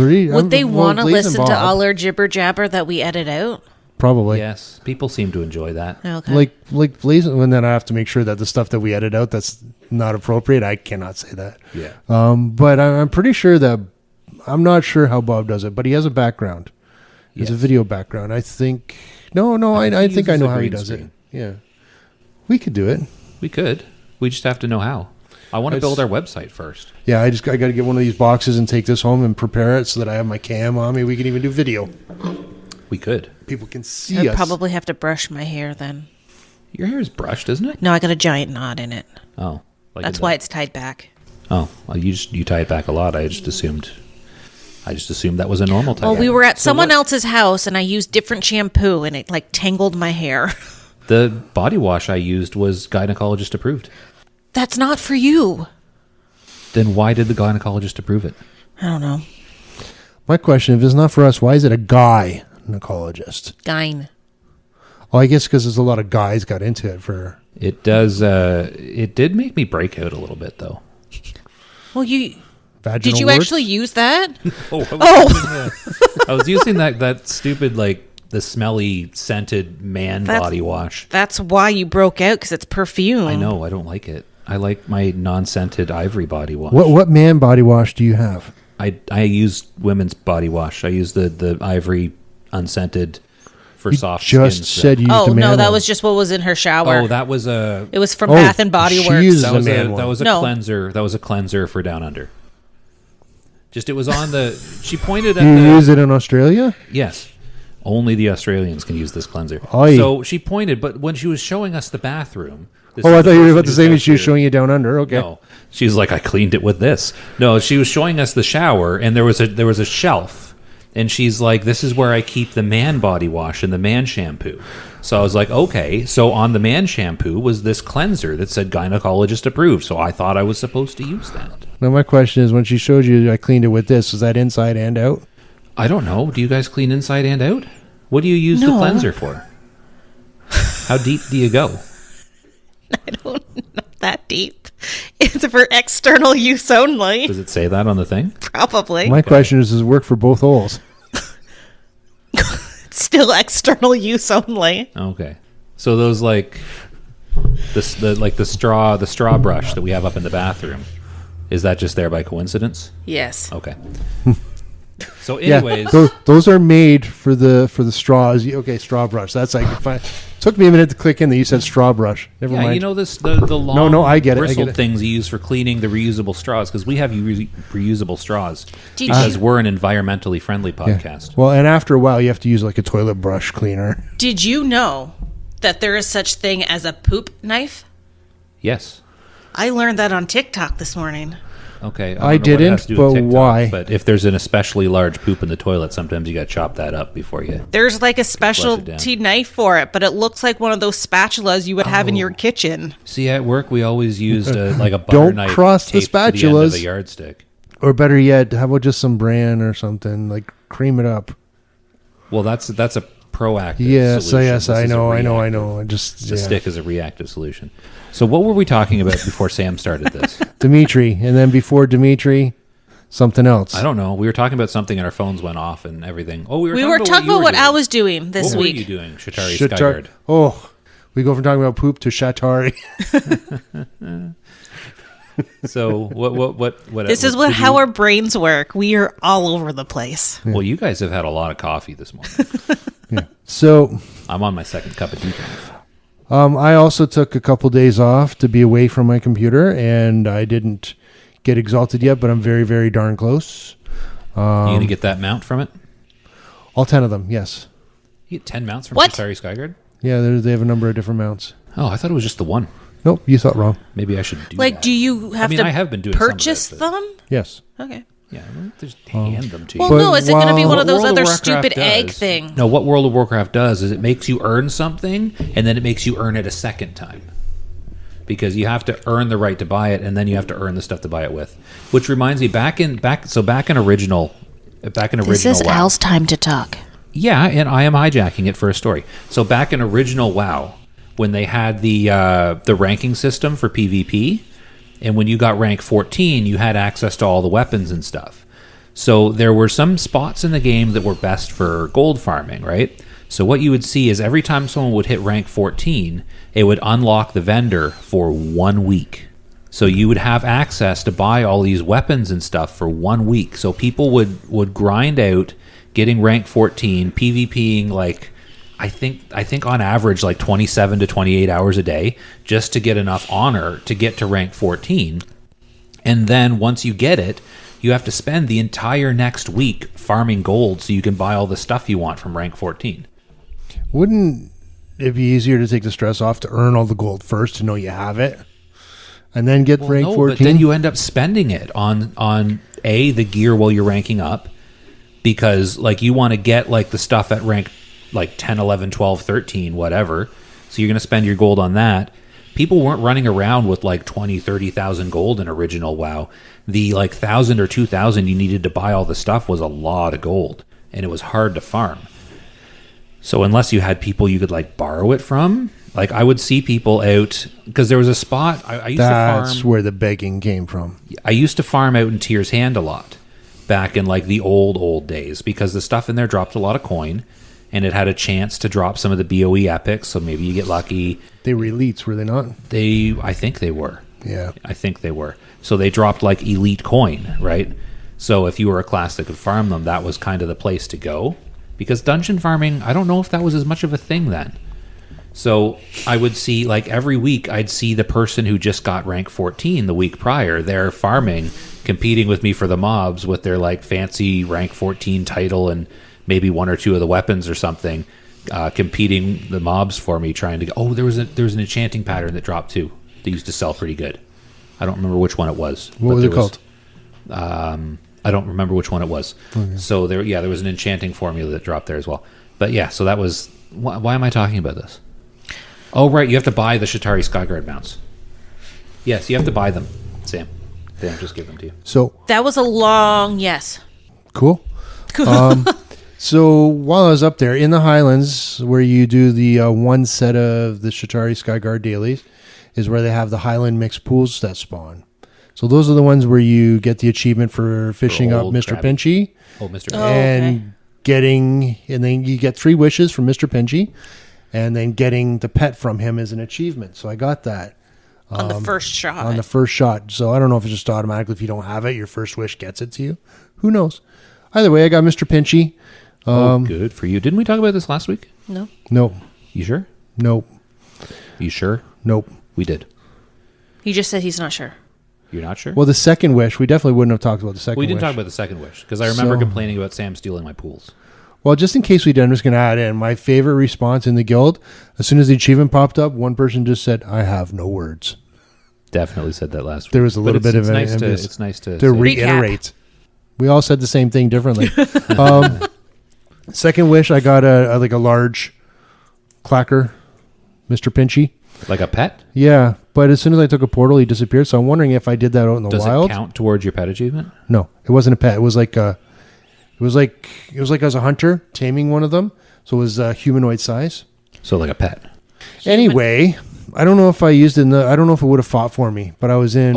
Speaker 3: they want to
Speaker 2: Blaze and
Speaker 3: listen to
Speaker 2: Bob,
Speaker 3: all our jibber jabber that we edit out?
Speaker 2: Probably.
Speaker 1: Yes, people seem to enjoy that.
Speaker 3: Okay.
Speaker 2: Like Blaze, and then I have to make sure that the stuff that we edit out that's not appropriate. I cannot say that.
Speaker 1: Yeah.
Speaker 2: But I'm pretty sure that I'm not sure how Bob does it, but he has a background. He has a
Speaker 1: Yes.
Speaker 2: video background. I think. No, I think I
Speaker 1: uses
Speaker 2: know
Speaker 1: a
Speaker 2: how he
Speaker 1: green
Speaker 2: does
Speaker 1: screen.
Speaker 2: it. Yeah. We could do it.
Speaker 1: We could. We just have to know how. I want to build our website first.
Speaker 2: Yeah, I got to get one of these boxes and take this home and prepare it so that I have my cam on me. We can even do video.
Speaker 1: We could.
Speaker 2: People can see
Speaker 3: I'd
Speaker 2: us.
Speaker 3: probably have to brush my hair then.
Speaker 1: Your hair is brushed, isn't it?
Speaker 3: No, I got a giant knot in it.
Speaker 1: Oh.
Speaker 3: That's why it's tied back.
Speaker 1: Oh, well, you tie it back a lot. I just assumed that was a normal tie.
Speaker 3: Well, we were at someone else's house, and I used different shampoo, and it like tangled my hair.
Speaker 1: The body wash I used was gynecologist approved.
Speaker 3: That's not for you.
Speaker 1: Then why did the gynecologist approve it?
Speaker 3: I don't know.
Speaker 2: My question, if it's not for us, why is it a guy gynecologist?
Speaker 3: Gyne.
Speaker 2: Oh, I guess because there's a lot of guys got into it for...
Speaker 1: It does. It did make me break out a little bit, though.
Speaker 3: Well,
Speaker 2: Vaginal
Speaker 3: did you
Speaker 2: words?
Speaker 3: actually use that?
Speaker 1: I was using that stupid, like, the smelly, scented man body wash.
Speaker 3: That's why you broke out, because it's perfume.
Speaker 1: I know. I don't like it. I like my non-scented ivory body wash.
Speaker 2: What man body wash do you have?
Speaker 1: I use women's body wash. I use the ivory unscented for soft skin.
Speaker 2: Just said you used
Speaker 3: Oh,
Speaker 2: a man
Speaker 3: no, that
Speaker 2: one.
Speaker 3: was just what was in her shower.
Speaker 1: Oh, that was a
Speaker 3: It was from Bath and Body
Speaker 2: she
Speaker 3: Works.
Speaker 2: uses
Speaker 1: that
Speaker 2: a
Speaker 1: was
Speaker 2: man
Speaker 1: a
Speaker 2: one.
Speaker 1: that was a
Speaker 3: No.
Speaker 1: cleanser. That was a cleanser for Down Under. Just it was on the. She pointed at
Speaker 2: You
Speaker 1: the.
Speaker 2: use it in Australia?
Speaker 1: Yes. Only the Australians can use this cleanser.
Speaker 2: Aye.
Speaker 1: So she pointed, but when she was showing us the bathroom.
Speaker 2: Oh, I thought you were about to say me she was showing you down under. Okay.
Speaker 1: No, she was like, I cleaned it with this. No, she was showing us the shower, and there was a shelf, and she's like, this is where I keep the man body wash and the man shampoo. So I was like, okay. So on the man shampoo was this cleanser that said gynecologist approved. So I thought I was supposed to use that.
Speaker 2: Now my question is, when she showed you I cleaned it with this, is that inside and out?
Speaker 1: I don't know. Do you guys clean inside and out? What do you use the
Speaker 3: No.
Speaker 1: cleanser for? How deep do you go?
Speaker 3: I don't know that deep. It's for external use only.
Speaker 1: Does it say that on the thing?
Speaker 3: Probably.
Speaker 2: My question is, does it work for both holes?
Speaker 3: It's still external use only.
Speaker 1: Okay. So those like the straw brush that we have up in the bathroom, is that just there by coincidence?
Speaker 3: Yes.
Speaker 1: Okay. So anyways,
Speaker 2: Yeah, those are made for the straws. Okay, straw brush. That's like took me a minute to click in that you said straw brush. Never
Speaker 1: yeah,
Speaker 2: mind.
Speaker 1: you know this the long
Speaker 2: No, I get it, I
Speaker 1: bristled
Speaker 2: get it.
Speaker 1: things you use for cleaning the reusable straws, because we have reusable straws
Speaker 3: Did
Speaker 1: because
Speaker 3: you-
Speaker 1: we're an environmentally friendly
Speaker 2: Yeah.
Speaker 1: podcast.
Speaker 2: Well, and after a while, you have to use like a toilet brush cleaner.
Speaker 3: Did you know that there is such thing as a poop knife?
Speaker 1: Yes.
Speaker 3: I learned that on TikTok this morning.
Speaker 1: Okay.
Speaker 2: I
Speaker 1: don't know what it
Speaker 2: didn't,
Speaker 1: has to do with
Speaker 2: but
Speaker 1: TikTok,
Speaker 2: why?
Speaker 1: But if there's an especially large poop in the toilet, sometimes you got to chop that up before you.
Speaker 3: There's like a
Speaker 1: down.
Speaker 3: specialty knife for it, but it looks like one of those spatulas you would have in your kitchen.
Speaker 1: See, at work we always used like a butter
Speaker 2: Don't
Speaker 1: knife
Speaker 2: cross the
Speaker 1: taped to the end of
Speaker 2: spatulas.
Speaker 1: a yardstick.
Speaker 2: Or better yet, how about just some bran or something? Like cream it up.
Speaker 1: Well, that's a proactive.
Speaker 2: Yes,
Speaker 1: solution.
Speaker 2: yes,
Speaker 1: This
Speaker 2: I
Speaker 1: is a
Speaker 2: know. I
Speaker 1: reactive.
Speaker 2: just
Speaker 1: The stick is a reactive solution. So what were we talking about before Sam started this?
Speaker 2: Dimitri, and then before Dimitri, something else.
Speaker 1: I don't know. We were talking about something and our phones went off and everything. Oh,
Speaker 3: We were talking about what I
Speaker 1: doing.
Speaker 3: was doing this
Speaker 1: What
Speaker 3: week.
Speaker 1: were you doing, Shatari
Speaker 2: Shatar-
Speaker 1: Skygard?
Speaker 2: Oh, we go from talking about poop to Shatari.
Speaker 1: So what?
Speaker 3: This is how our brains work. We are all over the place.
Speaker 1: Well, you guys have had a lot of coffee this morning.
Speaker 2: So,
Speaker 1: I'm on my second cup of tea.
Speaker 2: I also took a couple days off to be away from my computer, and I didn't get exalted yet, but I'm very, very darn close.
Speaker 1: You gonna get that mount from it?
Speaker 2: All 10 of them, yes.
Speaker 1: You get 10 mounts from
Speaker 3: What?
Speaker 1: Shatari Skygard?
Speaker 2: Yeah, they have a number of different mounts.
Speaker 1: Oh, I thought it was just the one.
Speaker 2: Nope, you thought wrong.
Speaker 1: Maybe I should do
Speaker 3: Like,
Speaker 1: that.
Speaker 3: do you have
Speaker 1: mean,
Speaker 3: to
Speaker 1: I have been doing some of
Speaker 3: purchase
Speaker 1: it, but-
Speaker 3: them?
Speaker 2: Yes.
Speaker 3: Okay.
Speaker 1: Yeah, well, just hand them to you.
Speaker 3: Well,
Speaker 2: But
Speaker 3: no, is it going to be
Speaker 2: while-
Speaker 3: one of those
Speaker 1: World
Speaker 3: other
Speaker 1: Warcraft
Speaker 3: stupid egg
Speaker 1: does-
Speaker 3: things?
Speaker 1: No, what World of Warcraft does is it makes you earn something, and then it makes you earn it a second time. Because you have to earn the right to buy it, and then you have to earn the stuff to buy it with. Which reminds me, back in original
Speaker 3: This is
Speaker 1: WoW.
Speaker 3: Al's time to talk.
Speaker 1: Yeah, and I am hijacking it for a story. So back in original WoW, when they had the ranking system for PvP, and when you got rank 14, you had access to all the weapons and stuff. So there were some spots in the game that were best for gold farming, right? So what you would see is every time someone would hit rank 14, it would unlock the vendor for 1 week. So you would have access to buy all these weapons and stuff for 1 week. So people would grind out getting rank 14, PvPing like I think on average like 27 to 28 hours a day just to get enough honor to get to rank 14. And then once you get it, you have to spend the entire next week farming gold so you can buy all the stuff you want from rank 14.
Speaker 2: Wouldn't it be easier to take the stress off to earn all the gold first to know you have it? And then get rank 14?
Speaker 1: But then you end up spending it on the gear while you're ranking up, because like you want to get like the stuff at rank like 10, 11, 12, 13, whatever. So you're going to spend your gold on that. People weren't running around with like 20, 30,000 gold in original WoW. The like 1,000 or 2,000 you needed to buy all the stuff was a lot of gold, and it was hard to farm. So unless you had people you could like borrow it from, like I would see people out, because there was a spot I used to farm.
Speaker 2: That's where the begging came from.
Speaker 1: I used to farm out in Tyr's Hand a lot back in like the old days, because the stuff in there dropped a lot of coin, and it had a chance to drop some of the BOE epics, so maybe you get lucky.
Speaker 2: They were elites, were they not?
Speaker 1: I think they were.
Speaker 2: Yeah.
Speaker 1: I think they were. So they dropped like elite coin, right? So if you were a class that could farm them, that was kind of the place to go. Because dungeon farming, I don't know if that was as much of a thing then. So I would see, like every week, I'd see the person who just got rank 14 the week prior. They're farming, competing with me for the mobs with their like fancy rank 14 title and maybe one or two of the weapons or something, competing the mobs for me, trying to go. Oh, there was an enchanting pattern that dropped too. They used to sell pretty good. I don't remember which one it was.
Speaker 2: What was it called?
Speaker 1: I don't remember which one it was.
Speaker 2: Okay.
Speaker 1: So there was an enchanting formula that dropped there as well. But yeah, so that was. Why am I talking about this? Oh, right, you have to buy the Shatari Skyguard mounts. Yes, you have to buy them, Sam. They don't just give them to you.
Speaker 2: So
Speaker 3: That was a long yes.
Speaker 2: cool. So while I was up there in the Highlands, where you do the one set of the Shatari Skyguard dailies, is where they have the Highland mixed pools that spawn. So those are the ones where you get the achievement for fishing up
Speaker 1: old
Speaker 2: Mr.
Speaker 1: Krabby.
Speaker 2: Pinchy.
Speaker 1: Oh, Mr.
Speaker 3: Oh.
Speaker 2: And then you get 3 wishes from Mr. Pinchy, and then getting the pet from him is an achievement. So I got that
Speaker 3: On the first shot.
Speaker 2: on the first shot. So I don't know if it's just automatically, if you don't have it, your first wish gets it to you. Who knows? Either way, I got Mr. Pinchy.
Speaker 1: Good for you. Didn't we talk about this last week?
Speaker 3: No.
Speaker 2: Nope.
Speaker 1: You sure?
Speaker 2: Nope.
Speaker 1: You sure?
Speaker 2: Nope.
Speaker 1: We did.
Speaker 3: He just said he's not sure.
Speaker 1: You're not sure?
Speaker 2: Well, the second wish, we definitely wouldn't have talked about the second wish.
Speaker 1: We didn't talk about the second wish, because I remember
Speaker 2: So-
Speaker 1: complaining about Sam stealing my pools.
Speaker 2: Well, just in case we did, I'm just going to add in my favorite response in the guild. As soon as the achievement popped up, one person just said, "I have no words."
Speaker 1: Definitely said that last week.
Speaker 2: There was a little
Speaker 1: But
Speaker 2: bit of
Speaker 1: nice to,
Speaker 2: envious
Speaker 1: it's nice to
Speaker 2: to
Speaker 1: say.
Speaker 2: reiterate. We all said the same thing differently. Second wish, I got a large clacker, Mr. Pinchy.
Speaker 1: Like a pet?
Speaker 2: Yeah, but as soon as I took a portal, he disappeared. So I'm wondering if I did that out in the
Speaker 1: Does
Speaker 2: wild.
Speaker 1: it count towards your pet achievement?
Speaker 2: No, it wasn't a pet. It was like I was a hunter taming one of them. So it was humanoid size.
Speaker 1: So like a pet.
Speaker 2: Anyway, I don't know if I used it I don't know if it would have fought for me, but I was in.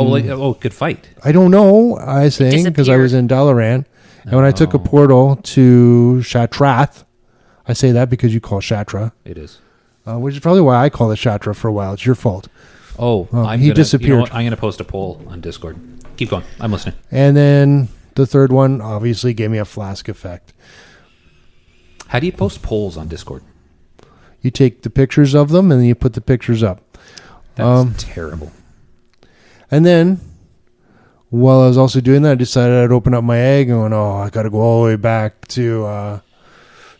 Speaker 1: Good fight.
Speaker 2: I don't know. I saying because I was in Dalaran, and when I took a portal to Shatrath, I say that because you call Shatra,
Speaker 1: It is.
Speaker 2: which is probably why I call it Shatra for a while. It's your fault. He disappeared.
Speaker 1: You know what? I'm going to post a poll on Discord. Keep going. I'm listening.
Speaker 2: And then the third one obviously gave me a flask effect.
Speaker 1: How do you post polls on Discord?
Speaker 2: You take the pictures of them and then you put the pictures up.
Speaker 1: That's terrible.
Speaker 2: And then, while I was also doing that, I decided I'd open up my egg and went, I got to go all the way back to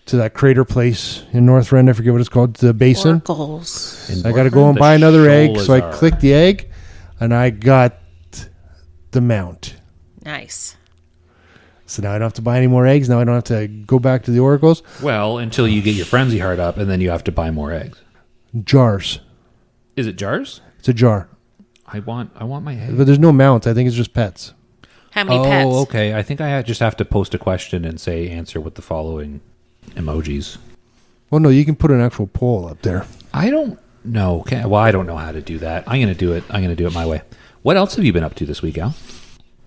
Speaker 2: that crater place in Northrend. I forget what it's called, the basin.
Speaker 3: Oracles.
Speaker 2: I got to go and buy another egg. So I clicked the egg and I got the mount.
Speaker 3: Nice.
Speaker 2: So now I don't have to buy any more eggs. Now I don't have to go back to the oracles.
Speaker 1: Well, until you get your frenzy heart up, and then you have to buy more eggs.
Speaker 2: Jars.
Speaker 1: Is it jars?
Speaker 2: It's a jar.
Speaker 1: I want my egg.
Speaker 2: But there's no mount. I think it's just pets.
Speaker 3: How many pets?
Speaker 1: Oh, okay. I think I just have to post a question and say answer with the following emojis.
Speaker 2: Well, no, you can put an actual poll up there.
Speaker 1: I don't know. I don't know how to do that. I'm going to do it. I'm going to do it my way. What else have you been up to this week, Al?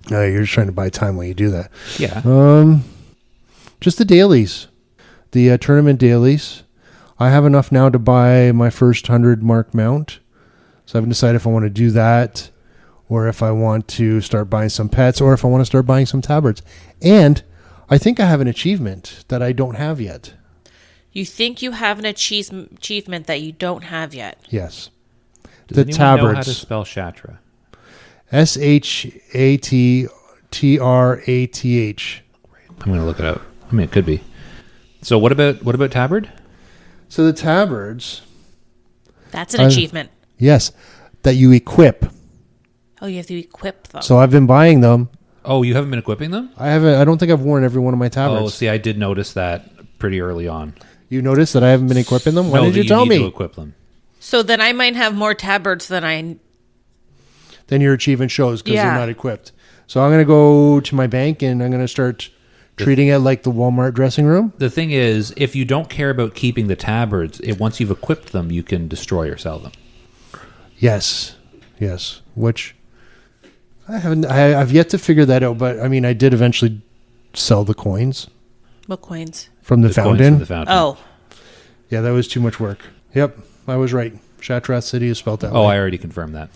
Speaker 2: You're just trying to buy time while you do that.
Speaker 1: Yeah.
Speaker 2: Just the dailies. The tournament dailies. I have enough now to buy my first 100 mark mount. So I haven't decided if I want to do that or if I want to start buying some pets or if I want to start buying some tabards. And I think I have an achievement that I don't have yet.
Speaker 3: You think you have an achievement that you don't have yet.
Speaker 2: Yes.
Speaker 1: Does
Speaker 2: The
Speaker 1: anyone know how to
Speaker 2: tabards.
Speaker 1: spell Shatra?
Speaker 2: Shatrath.
Speaker 1: I'm going to look it up. I mean, it could be. So what about tabard?
Speaker 2: So the tabards,
Speaker 3: That's an achievement.
Speaker 2: yes, that you equip.
Speaker 3: Oh, you have to equip them.
Speaker 2: So I've been buying them.
Speaker 1: Oh, you haven't been equipping them?
Speaker 2: I don't think I've worn every one of my tabards.
Speaker 1: Oh, see, I did notice that pretty early on.
Speaker 2: You noticed that I haven't been equipping them? Why
Speaker 1: No,
Speaker 2: did
Speaker 1: that
Speaker 2: you tell
Speaker 1: need to
Speaker 2: me?
Speaker 1: equip them.
Speaker 3: So then I might have more tabards than I...
Speaker 2: Then your achievement shows because
Speaker 3: Yeah.
Speaker 2: they're not equipped. So I'm going to go to my bank and I'm going to start treating it like the Walmart dressing room.
Speaker 1: The thing is, if you don't care about keeping the tabards, once you've equipped them, you can destroy or sell them.
Speaker 2: Yes. Which I've yet to figure that out, but I mean, I did eventually sell the coins
Speaker 3: What coins?
Speaker 2: from the
Speaker 1: coins from
Speaker 2: fountain.
Speaker 1: the fountain.
Speaker 3: Oh.
Speaker 2: Yeah, that was too much work. Yep, I was right. Shatrath City is spelled that way.
Speaker 1: Oh, I already confirmed that.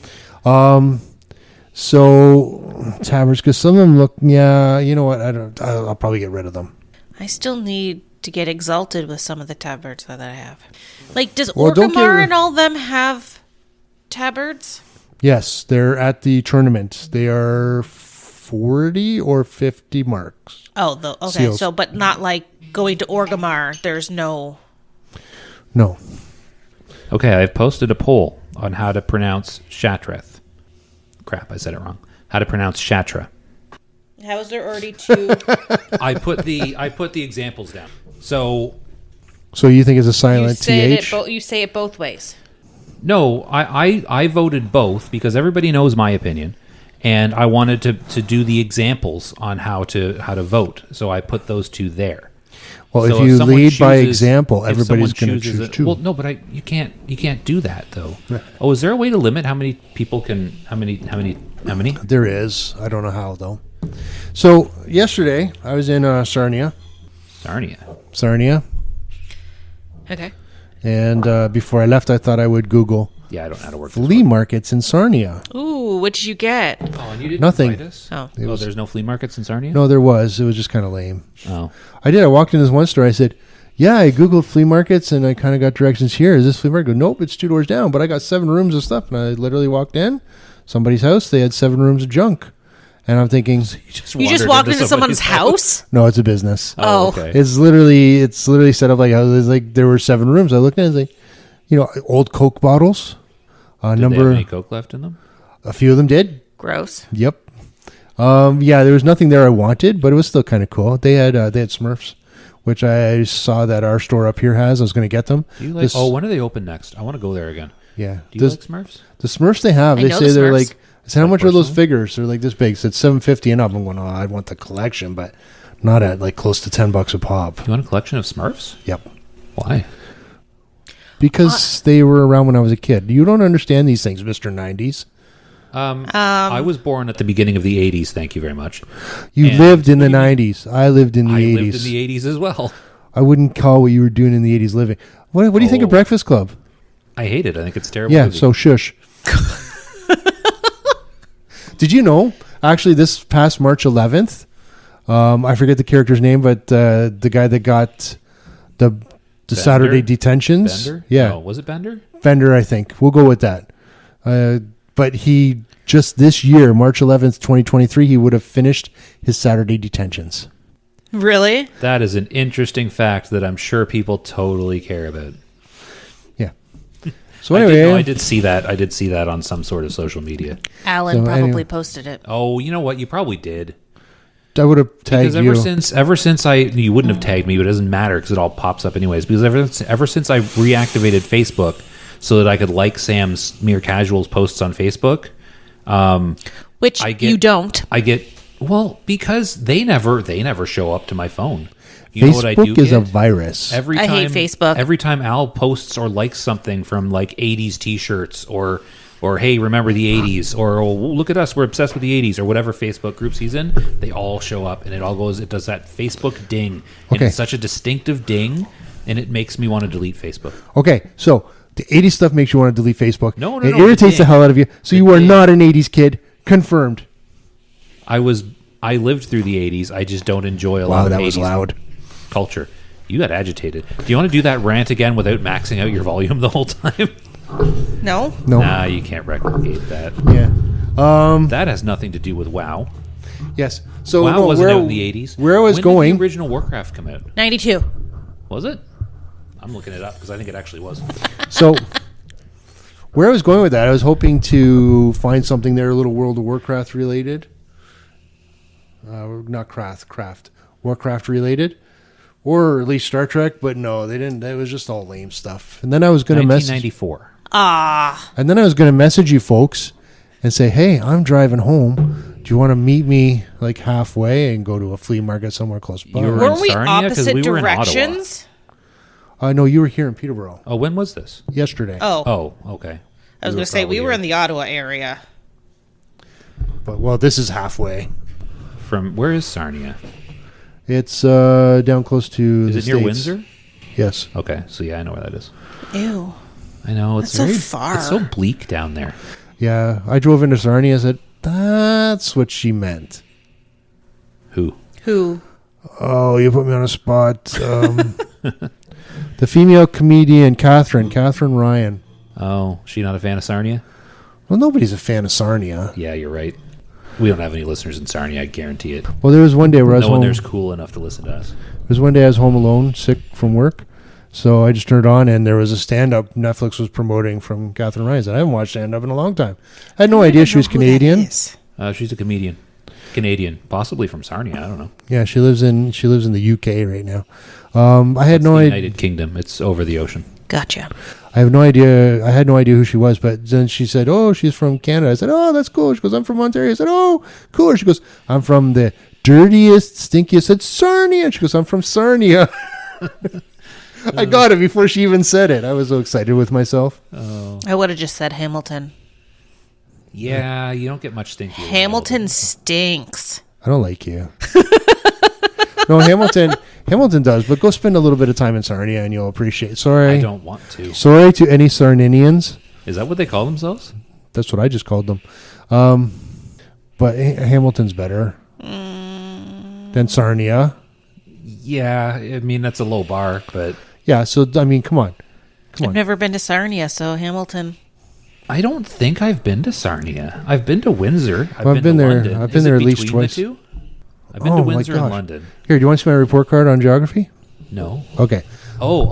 Speaker 2: So tabards, because some of them look. Yeah, you know what? I'll probably get rid of them.
Speaker 3: I still need to get exalted with some of the tabards that I have. Like, does
Speaker 2: Well, don't
Speaker 3: Orgrimmar
Speaker 2: get-
Speaker 3: and all them have tabards?
Speaker 2: Yes, they're at the tournament. They are 40 or 50 marks.
Speaker 3: Oh, okay.
Speaker 2: Seals.
Speaker 3: So, but not like going to Orgrimmar. There's no...
Speaker 2: No.
Speaker 1: Okay, I've posted a poll on how to pronounce Shatrath. Crap, I said it wrong. How to pronounce Shatra.
Speaker 3: How is there already two?
Speaker 1: I put the examples down. So
Speaker 2: So you think it's a silent TH?
Speaker 3: You say it both ways.
Speaker 1: no, I voted both because everybody knows my opinion, and I wanted to do the examples on how to vote. So I put those two there.
Speaker 2: Well,
Speaker 1: So
Speaker 2: if you
Speaker 1: someone
Speaker 2: lead by
Speaker 1: chooses-
Speaker 2: example,
Speaker 1: if
Speaker 2: everybody's
Speaker 1: someone
Speaker 2: going to
Speaker 1: chooses
Speaker 2: choose
Speaker 1: it-
Speaker 2: too.
Speaker 1: Well, no, but you can't do that though. Oh, is there a way to limit how many people can? How many?
Speaker 2: There is. I don't know how though. So yesterday I was in Sarnia,
Speaker 1: Sarnia.
Speaker 3: Okay.
Speaker 2: and before I left, I thought I would Google
Speaker 1: Yeah, I don't know how to work.
Speaker 2: flea markets in Sarnia.
Speaker 3: Ooh, what did you get?
Speaker 1: Oh, and you didn't
Speaker 2: Nothing.
Speaker 1: invite us?
Speaker 3: Oh.
Speaker 1: Oh, there's no flea markets in Sarnia?
Speaker 2: No, there was. It was just kind of lame.
Speaker 1: Oh.
Speaker 2: I did. I walked in this one store. I said, "Yeah, I Googled flea markets and I kind of got directions here. Is this flea market?" I go, "Nope, it's 2 doors down." But I got 7 rooms of stuff, and I literally walked in somebody's house. They had 7 rooms of junk, and I'm thinking,
Speaker 3: You just walked into someone's house?
Speaker 2: "No, it's a business.
Speaker 3: Oh.
Speaker 1: Okay.
Speaker 2: It's literally set up like there were 7 rooms." I looked at it, it's like, old Coke bottles.
Speaker 1: Did they have any Coke left in them?
Speaker 2: A few of them did.
Speaker 3: Gross.
Speaker 2: Yep. Yeah, there was nothing there I wanted, but it was still kind of cool. They had Smurfs, which I saw that our store up here has. I was going to get them.
Speaker 1: Do you like? When are they open next? I want to go there again.
Speaker 2: Yeah.
Speaker 1: Do you like Smurfs?
Speaker 2: The Smurfs they have,
Speaker 3: I
Speaker 2: they
Speaker 3: know
Speaker 2: say
Speaker 3: the
Speaker 2: they're
Speaker 3: Smurfs.
Speaker 2: like. I said, how much are those
Speaker 1: personally?
Speaker 2: figures? They're like this big. So it's $7.50 and up. I'm going, I want the collection, but not at like close to $10 a pop.
Speaker 1: You want a collection of Smurfs?
Speaker 2: Yep.
Speaker 1: Why?
Speaker 2: Because they were around when I was a kid. You don't understand these things, Mr. 90s.
Speaker 1: I was born at the beginning of the 80s. Thank you very much.
Speaker 2: You
Speaker 1: And
Speaker 2: lived in the
Speaker 1: what do you
Speaker 2: 90s. I lived in the
Speaker 1: I
Speaker 2: 80s.
Speaker 1: lived in the 80s as well.
Speaker 2: I wouldn't call what you were doing in the 80s living. What do you think of
Speaker 1: Oh.
Speaker 2: Breakfast Club?
Speaker 1: I hate it. I think it's a terrible.
Speaker 2: Yeah,
Speaker 1: movie.
Speaker 2: so shush. Did you know, actually, this past March 11th, I forget the character's name, but the guy that got the Saturday detentions.
Speaker 1: Bender?
Speaker 2: Yeah.
Speaker 1: No, was it Bender?
Speaker 2: Bender, I think. We'll go with that. But he, just this year, March 11th, 2023, he would have finished his Saturday detentions.
Speaker 3: Really?
Speaker 1: That is an interesting fact that I'm sure people totally care about.
Speaker 2: Yeah. So anyway,
Speaker 1: I did see that. I did see that on some sort of social media.
Speaker 3: Alan
Speaker 2: So
Speaker 3: probably
Speaker 2: anyway.
Speaker 3: posted it.
Speaker 1: Oh, you know what? You probably did.
Speaker 2: I would have tagged
Speaker 1: Because
Speaker 2: you.
Speaker 1: ever since you wouldn't have tagged me, but it doesn't matter because it all pops up anyways. Because ever since I reactivated Facebook so that I could like Sam's Mere Casuals posts on Facebook,
Speaker 3: Which you don't.
Speaker 1: I get because they never show up to my phone. You know what I do
Speaker 2: Facebook is
Speaker 1: get?
Speaker 2: a virus.
Speaker 1: Every
Speaker 3: I
Speaker 1: time,
Speaker 3: hate Facebook.
Speaker 1: Every time Al posts or likes something from like 80s t-shirts or hey, remember the 80s or oh, look at us, we're obsessed with the 80s or whatever Facebook groups he's in, they all show up and it does that Facebook ding. And
Speaker 2: Okay.
Speaker 1: it's such a distinctive ding and it makes me want to delete Facebook.
Speaker 2: Okay, so the 80s stuff makes you want to delete Facebook.
Speaker 1: No,
Speaker 2: It
Speaker 1: the
Speaker 2: irritates the
Speaker 1: ding.
Speaker 2: hell out of you. So
Speaker 1: The
Speaker 2: you are
Speaker 1: ding.
Speaker 2: not an 80s kid. Confirmed.
Speaker 1: I lived through the 80s. I just don't enjoy a
Speaker 2: Wow,
Speaker 1: lot of
Speaker 2: that
Speaker 1: 80s
Speaker 2: was loud.
Speaker 1: culture. You got agitated. Do you want to do that rant again without maxing out your volume the whole time?
Speaker 3: No?
Speaker 2: No.
Speaker 1: Nah, you can't replicate that.
Speaker 2: Yeah.
Speaker 1: That has nothing to do with WoW.
Speaker 2: Yes. So
Speaker 1: WoW
Speaker 2: no,
Speaker 1: wasn't out in the 80s.
Speaker 2: Where I was
Speaker 1: when
Speaker 2: going.
Speaker 1: did the original Warcraft come out?
Speaker 3: 92.
Speaker 1: Was it? I'm looking it up because I think it actually was.
Speaker 2: So where I was going with that, I was hoping to find something there a little World of Warcraft related. Not craft. Warcraft related. Or at least Star Trek, but no, they didn't. It was just all lame stuff. And then I was going to message.
Speaker 1: 1994.
Speaker 2: And then I was going to message you folks and say, "Hey, I'm driving home. Do you want to meet me like halfway and go to a flea market somewhere close by?"
Speaker 1: You were in
Speaker 3: Weren't we
Speaker 1: Sarnia? 'Cause
Speaker 3: opposite
Speaker 1: we were in Ottawa.
Speaker 3: directions?
Speaker 2: No, you were here in Peterborough
Speaker 1: Oh, when was this?
Speaker 2: yesterday.
Speaker 3: Oh.
Speaker 1: Oh, okay.
Speaker 3: I was going to say, we were in the Ottawa area.
Speaker 2: But well, this is halfway.
Speaker 1: From where is Sarnia?
Speaker 2: It's down close to.
Speaker 1: Is
Speaker 2: the
Speaker 1: it near
Speaker 2: States.
Speaker 1: Windsor?
Speaker 2: Yes.
Speaker 1: Okay, so yeah, I know where that is.
Speaker 3: Ew.
Speaker 1: I know it's
Speaker 3: That's so
Speaker 1: very
Speaker 3: far.
Speaker 1: It's so bleak down there.
Speaker 2: Yeah, I drove into Sarnia and said, "That's what she meant."
Speaker 1: Who?
Speaker 3: Who?
Speaker 2: Oh, you put me on a spot. The female comedian Catherine Ryan.
Speaker 1: Oh, she not a fan of Sarnia?
Speaker 2: Well, nobody's a fan of Sarnia.
Speaker 1: Yeah, you're right. We don't have any listeners in Sarnia. I guarantee it.
Speaker 2: Well, there was one day where I was
Speaker 1: No one
Speaker 2: home.
Speaker 1: there's cool enough to listen to us.
Speaker 2: There was one day I was home alone, sick from work. So I just turned it on, and there was a stand-up Netflix was promoting from Catherine Ryan. I haven't watched stand-up in a long time. I had no idea she was Canadian.
Speaker 1: She's a comedian, Canadian, possibly from Sarnia. I don't know.
Speaker 2: Yeah, she lives in the UK right now. I had
Speaker 1: It's
Speaker 2: no
Speaker 1: the
Speaker 2: idea.
Speaker 1: United Kingdom. It's over the ocean.
Speaker 3: Gotcha.
Speaker 2: I have no idea. I had no idea who she was, but then she said, "Oh, she's from Canada." I said, "Oh, that's cool." She goes, "I'm from Ontario." I said, "Oh, cool." She goes, "I'm from the dirtiest, stinkiest." I said, "Sarnia." She goes, "I'm from Sarnia." I got it before she even said it. I was so excited with myself.
Speaker 3: I would have just said Hamilton.
Speaker 1: Yeah, you don't get much stinky. in
Speaker 3: Hamilton stinks.
Speaker 2: I don't like you. No, Hamilton does, but go spend a little bit of time in Sarnia and you'll appreciate it. Sorry.
Speaker 1: I don't want to.
Speaker 2: Sorry to any Sarninians.
Speaker 1: Is that what they call themselves?
Speaker 2: That's what I just called them. But Hamilton's better than Sarnia.
Speaker 1: Yeah, I mean that's a low bar, but
Speaker 2: Yeah, so, I mean, come on.
Speaker 3: I've never been to Sarnia, so Hamilton.
Speaker 1: I don't think I've been to Sarnia. I've been to Windsor.
Speaker 2: Well, I've been
Speaker 1: to
Speaker 2: there-
Speaker 1: London.
Speaker 2: I've been
Speaker 1: Is
Speaker 2: there
Speaker 1: it
Speaker 2: at least
Speaker 1: between the
Speaker 2: twice.
Speaker 1: two? I've been
Speaker 2: Oh,
Speaker 1: to
Speaker 2: my
Speaker 1: Windsor and
Speaker 2: gosh.
Speaker 1: London.
Speaker 2: Here, do you want to see my report card on geography?
Speaker 1: No.
Speaker 2: Okay.
Speaker 1: Oh.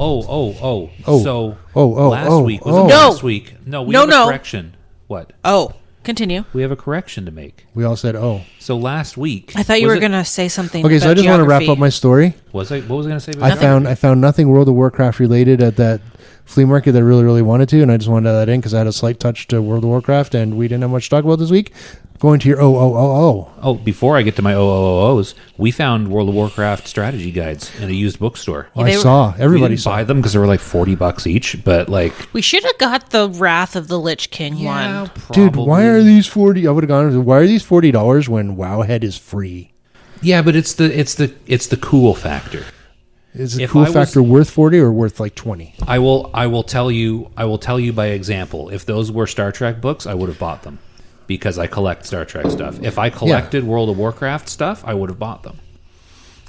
Speaker 2: Oh.
Speaker 1: So
Speaker 2: Oh,
Speaker 1: last week was
Speaker 2: oh.
Speaker 1: it
Speaker 3: No.
Speaker 1: last week? No, we
Speaker 3: No,
Speaker 1: have a
Speaker 3: no.
Speaker 1: correction. What?
Speaker 3: Oh, continue.
Speaker 1: We have a correction to make.
Speaker 2: We all said, oh.
Speaker 1: So last week,
Speaker 3: I thought you
Speaker 1: was
Speaker 3: were
Speaker 1: it-
Speaker 3: going to say something.
Speaker 2: Okay, so
Speaker 3: about
Speaker 2: I just want to wrap
Speaker 3: geography.
Speaker 2: up my story.
Speaker 1: Was I? What was I going to say?
Speaker 2: I
Speaker 1: About
Speaker 2: found nothing World of Warcraft related at that flea market that I really, really wanted to, and I just wanted that in because I had a slight touch to World of Warcraft, and we didn't have much to talk about this week. Going to your
Speaker 1: Oh, before I get to my OOOs, we found World of Warcraft strategy guides in a used bookstore.
Speaker 2: I
Speaker 3: they were-
Speaker 2: saw. Everybody
Speaker 1: we didn't
Speaker 2: saw.
Speaker 1: buy them because they were like $40 each, but like,
Speaker 3: We should have got the Wrath of the Lich King one.
Speaker 2: Dude, why are these 40? I would have gone. Why are these $40 when Wowhead is free?
Speaker 1: Yeah, but it's the cool factor.
Speaker 2: Is the
Speaker 1: If
Speaker 2: cool
Speaker 1: I was-
Speaker 2: factor worth 40 or worth like 20?
Speaker 1: I will tell you by example. If those were Star Trek books, I would have bought them because I collect Star Trek stuff. If I collected World of Warcraft stuff, I would have bought them.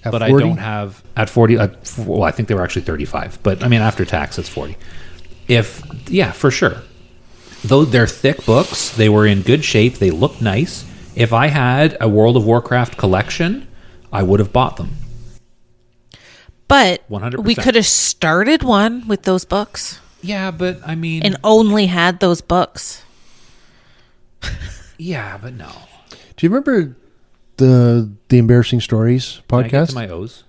Speaker 2: At
Speaker 1: But
Speaker 2: 40?
Speaker 1: I don't have at 40. Well, I think they were actually 35. But I mean, after tax, it's 40. For sure. Though they're thick books, they were in good shape. They looked nice. If I had a World of Warcraft collection, I would have bought them.
Speaker 3: But
Speaker 1: 100%.
Speaker 3: we could have started one with those books
Speaker 1: Yeah, but I mean,
Speaker 3: and only had those books.
Speaker 1: yeah, but no.
Speaker 2: Do you remember the Embarrassing Stories
Speaker 1: Can I get
Speaker 2: podcast?
Speaker 1: to my O's?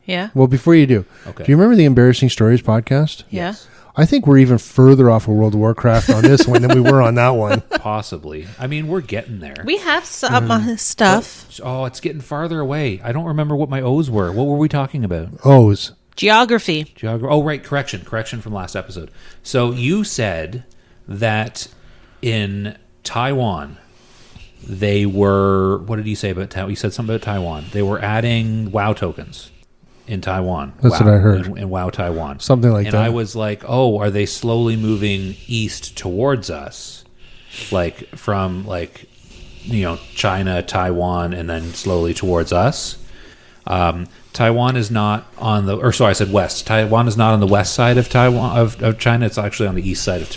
Speaker 3: Yeah.
Speaker 2: Well, before you do,
Speaker 1: Okay.
Speaker 2: do you remember the Embarrassing Stories podcast?
Speaker 3: Yeah.
Speaker 2: I think we're even further off of World of Warcraft on this one than we were on that one.
Speaker 1: Possibly. I mean, we're getting there.
Speaker 3: We have some stuff.
Speaker 1: Oh, it's getting farther away. I don't remember what my O's were. What were we talking about?
Speaker 2: O's.
Speaker 3: Geography.
Speaker 1: Oh, right. Correction from last episode. So you said that in Taiwan, they were. What did you say about Taiwan? You said something about Taiwan. They were adding WoW tokens in Taiwan.
Speaker 2: That's what I heard.
Speaker 1: In WoW Taiwan.
Speaker 2: Something like
Speaker 1: and
Speaker 2: that.
Speaker 1: I was like, oh, are they slowly moving east towards us? Like from China, Taiwan, and then slowly towards us? Taiwan is not on the, or sorry, I said west. Taiwan is not on the west side of Taiwan of China. It's actually on the east side of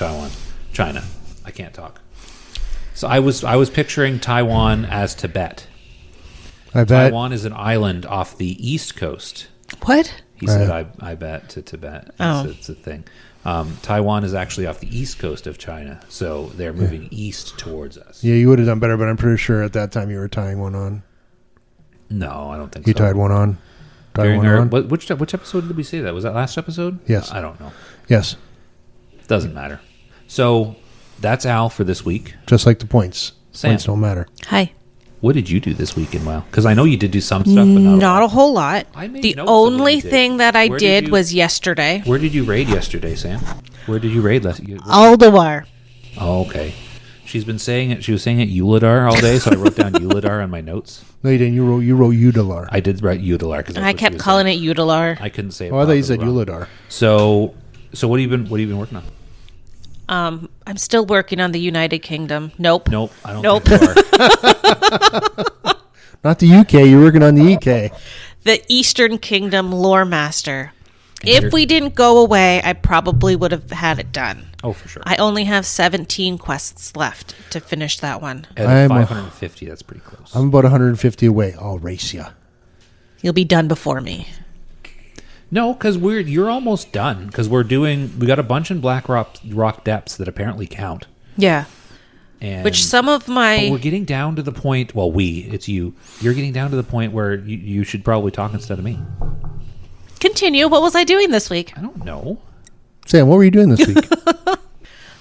Speaker 1: China. I can't talk. So I was picturing Taiwan as Tibet.
Speaker 2: I bet.
Speaker 1: Taiwan is an island off the east coast.
Speaker 3: What?
Speaker 1: He said, I bet to Tibet. It's a thing. Taiwan is actually off the east coast of China, so they're moving east towards us.
Speaker 2: Yeah, you would have done better, but I'm pretty sure at that time you were tying one on.
Speaker 1: No, I don't think
Speaker 2: You
Speaker 1: so.
Speaker 2: tied one on.
Speaker 1: Which episode did we say that? Was that last episode?
Speaker 2: Yes.
Speaker 1: I don't know.
Speaker 2: Yes.
Speaker 1: Doesn't matter. So that's Al for this week.
Speaker 2: Just like the points.
Speaker 1: Sam.
Speaker 2: Points don't matter.
Speaker 3: Hi.
Speaker 1: What did you do this week in WoW? Because I know you did do some stuff, but
Speaker 3: Not a whole lot.
Speaker 1: I made
Speaker 3: The
Speaker 1: notes of what
Speaker 3: only
Speaker 1: you did.
Speaker 3: thing that I
Speaker 1: Where
Speaker 3: did
Speaker 1: you-
Speaker 3: was yesterday.
Speaker 1: Where did you raid yesterday, Sam? Where did you raid last?
Speaker 3: Ulduar.
Speaker 1: Oh, okay. She's been saying it. She was saying it Ulduar all day, so I wrote down Ulduar on my notes.
Speaker 2: No, you didn't. You wrote Udalar.
Speaker 1: I did write Ulduar because
Speaker 3: I kept calling it Udalar.
Speaker 1: I couldn't say it.
Speaker 2: Oh, I thought you said
Speaker 1: properly.
Speaker 2: Uladar.
Speaker 1: So what have you been working on?
Speaker 3: I'm still working on the United Kingdom. Nope.
Speaker 1: Nope, I don't
Speaker 3: Nope.
Speaker 1: think you are.
Speaker 2: Not the UK. You're working on the EK.
Speaker 3: The Eastern Kingdom Lore Master.
Speaker 1: you're-
Speaker 3: If we didn't go away, I probably would have had it done.
Speaker 1: Oh, for sure.
Speaker 3: I only have 17 quests left to finish that one.
Speaker 1: At
Speaker 2: I'm a-
Speaker 1: 550, that's pretty close.
Speaker 2: I'm about 150 away. I'll race you.
Speaker 3: You'll be done before me.
Speaker 1: No, because you're almost done. Because we got a bunch in Black Rock Depths that apparently count.
Speaker 3: Yeah.
Speaker 1: And
Speaker 3: Which some of
Speaker 1: but
Speaker 3: my...
Speaker 1: we're getting down to the point. Well, it's you. You're getting down to the point where you should probably talk instead of me.
Speaker 3: Continue. What was I doing this week?
Speaker 1: I don't know.
Speaker 2: Sam, what were you doing this week?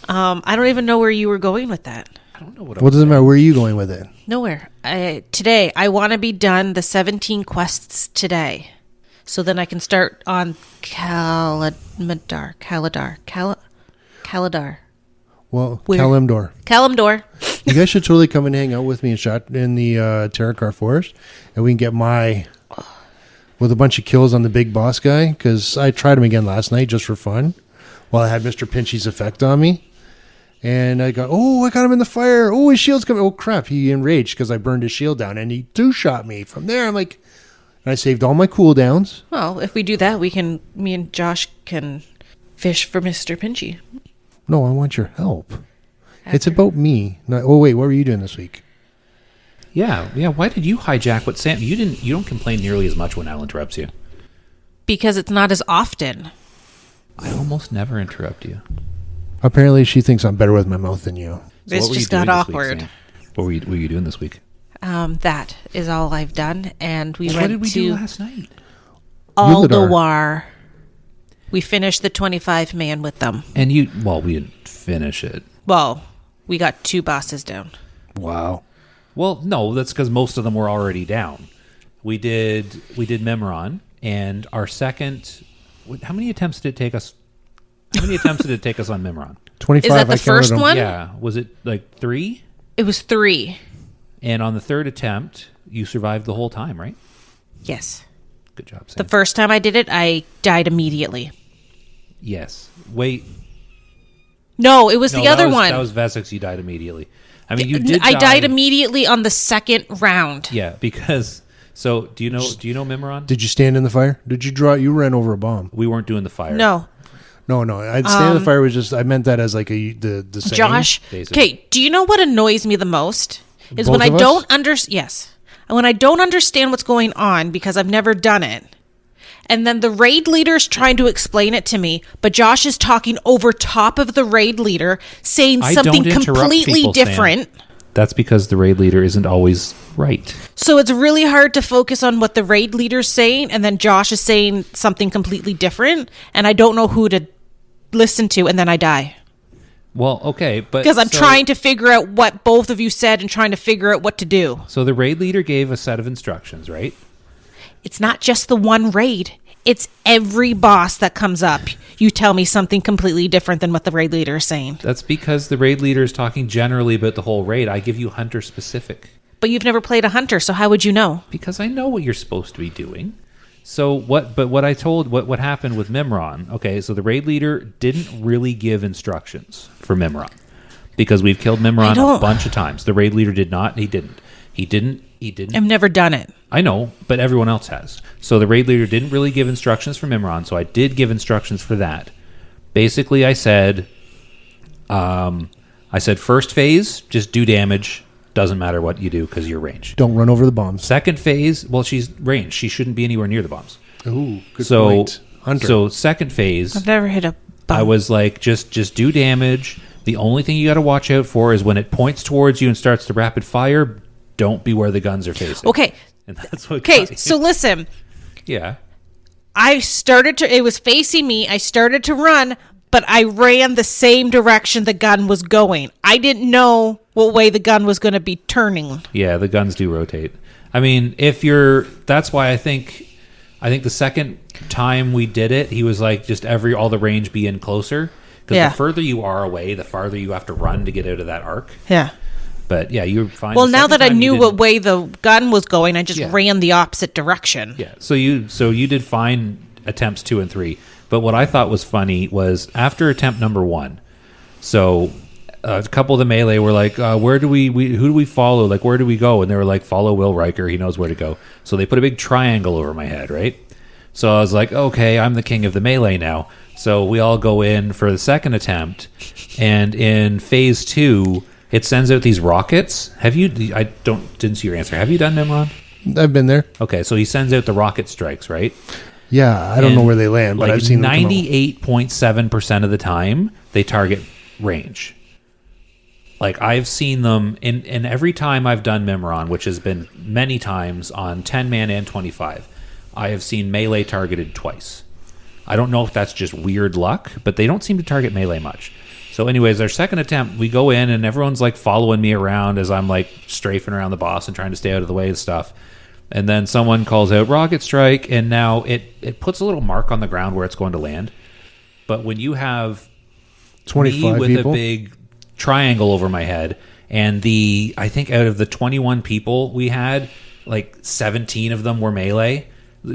Speaker 3: I don't even know where you were going with that.
Speaker 1: I don't know what.
Speaker 2: What does it matter? Where are you going with it?
Speaker 3: Nowhere. Today, I want to be done the 17 quests today. So then I can start on Kaladar.
Speaker 2: Well,
Speaker 3: Where?
Speaker 2: Kalimdor.
Speaker 3: Kalimdor.
Speaker 2: You guys should totally come and hang out with me in the Terracar Forest, and we can get with a bunch of kills on the big boss guy, because I tried him again last night just for fun while I had Mr. Pinchy's effect on me. And I got him in the fire. Oh, his shield's coming. Oh, crap. He enraged because I burned his shield down, and he two-shot me. From there, I'm like... And I saved all my cooldowns.
Speaker 3: Well, if we do that, me and Josh can fish for Mr. Pinchy.
Speaker 2: No, I want your help. It's about me. Wait, what were you doing this week?
Speaker 1: Yeah. Why did you hijack what Sam? You don't complain nearly as much when Al interrupts you.
Speaker 3: Because it's not as often.
Speaker 1: I almost never interrupt you.
Speaker 2: Apparently, she thinks I'm better with my mouth than you.
Speaker 1: So
Speaker 3: This
Speaker 1: what were you
Speaker 3: just got
Speaker 1: doing this week,
Speaker 3: awkward.
Speaker 1: Sam? What were you doing this week?
Speaker 3: That is all I've done. And we
Speaker 1: What
Speaker 3: went
Speaker 1: did we
Speaker 3: to
Speaker 1: do last night?
Speaker 3: Ulduar. We finished the 25-man with them.
Speaker 1: And we didn't finish it.
Speaker 3: Well, we got 2 bosses down.
Speaker 2: Wow.
Speaker 1: Well, no, that's because most of them were already down. We did Memoron, and our second. How many attempts did it take us? How many attempts did it take us on Memoron?
Speaker 2: 25.
Speaker 3: Is that the
Speaker 2: I counted
Speaker 3: first
Speaker 2: them.
Speaker 3: one?
Speaker 1: Yeah, was it like 3?
Speaker 3: It was 3.
Speaker 1: And on the third attempt, you survived the whole time, right?
Speaker 3: Yes.
Speaker 1: Good job, Sam.
Speaker 3: The first time I did it, I died immediately.
Speaker 1: Yes. Wait.
Speaker 3: No, it was the other one.
Speaker 1: That was Vesix. You died immediately. I mean, you did.
Speaker 3: I died immediately on the second round.
Speaker 1: Yeah, because. So do you know Memoron?
Speaker 2: Did you stand in the fire? Did you draw? You ran over a bomb.
Speaker 1: We weren't doing the fire.
Speaker 3: No.
Speaker 2: No. I'd stand in the fire was just. I meant that as like the saying.
Speaker 3: Josh,
Speaker 1: basically.
Speaker 3: okay, do you know what annoys me the most? Is
Speaker 2: Both
Speaker 3: when I
Speaker 2: of us?
Speaker 3: don't understand. Yes. When I don't understand what's going on because I've never done it. And then the raid leader's trying to explain it to me, but Josh is talking over top of the raid leader, saying
Speaker 1: I
Speaker 3: something
Speaker 1: don't interrupt
Speaker 3: completely
Speaker 1: people, Sam.
Speaker 3: different.
Speaker 1: That's because the raid leader isn't always right.
Speaker 3: So it's really hard to focus on what the raid leader's saying, and then Josh is saying something completely different, and I don't know who to listen to, and then I die.
Speaker 1: Well, okay, but
Speaker 3: Because I'm trying to figure out what both of you said and trying to figure out what to do.
Speaker 1: So the raid leader gave a set of instructions, right?
Speaker 3: It's not just the one raid. It's every boss that comes up. You tell me something completely different than what the raid leader is saying.
Speaker 1: That's because the raid leader is talking generally about the whole raid. I give you hunter specific.
Speaker 3: But you've never played a hunter, so how would you know?
Speaker 1: Because I know what you're supposed to be doing. So what happened with Mimron, okay, so the raid leader didn't really give instructions for Mimron. Because we've killed Mimron a bunch of times. The raid leader did not, he didn't. He He didn't.
Speaker 3: I've never done it.
Speaker 1: I know, but everyone else has. So the raid leader didn't really give instructions for Mimron, so I did give instructions for that. Basically, I said first phase, just do damage. Doesn't matter what you do because you're ranged.
Speaker 2: Don't run over the bombs.
Speaker 1: Second phase, well, she's ranged. She shouldn't be anywhere near the bombs.
Speaker 2: Ooh, good point. Hunter.
Speaker 1: So second phase,
Speaker 3: I've never hit a bomb.
Speaker 1: I was like, just do damage. The only thing you got to watch out for is when it points towards you and starts to rapid fire, don't be where the guns are facing.
Speaker 3: Okay.
Speaker 1: And that's what
Speaker 3: Okay,
Speaker 1: got you.
Speaker 3: so listen.
Speaker 1: Yeah.
Speaker 3: It was facing me. I started to run, but I ran the same direction the gun was going. I didn't know what way the gun was going to be turning.
Speaker 1: Yeah, the guns do rotate. I mean, that's why I think the second time we did it, he was like, just all the range be in closer. Because the further you are away, the farther you have to run to get out of that arc.
Speaker 3: Yeah.
Speaker 1: But yeah, you're fine.
Speaker 3: Well, now that I knew what way the gun was going, I just ran the opposite direction.
Speaker 1: Yeah. So you did fine attempts 2 and 3. But what I thought was funny was after attempt number 1. So a couple of the melee were like, who do we follow? Like, where do we go? And they were like, follow Will Riker. He knows where to go. So they put a big triangle over my head, right? So I was like, okay, I'm the king of the melee now. So we all go in for the second attempt. And in phase 2, it sends out these rockets. Didn't see your answer. Have you done Nimrod?
Speaker 2: I've been there.
Speaker 1: Okay, so he sends out the rocket strikes, right?
Speaker 2: Yeah, I don't know where they land, but
Speaker 1: like
Speaker 2: I've seen them come out.
Speaker 1: 98.7% of the time, they target range. Like, I've seen them, and every time I've done Mimron, which has been many times on 10-man and 25, I have seen melee targeted twice. I don't know if that's just weird luck, but they don't seem to target melee much. So anyways, our second attempt, we go in, and everyone's, like, following me around as I'm, like, strafing around the boss and trying to stay out of the way of stuff. And then someone calls out rocket strike, and now it puts a little mark on the ground where it's going to land. But when you have
Speaker 2: 25
Speaker 1: me with
Speaker 2: people.
Speaker 1: a big triangle over my head, and I think out of the 21 people we had, like 17 of them were melee.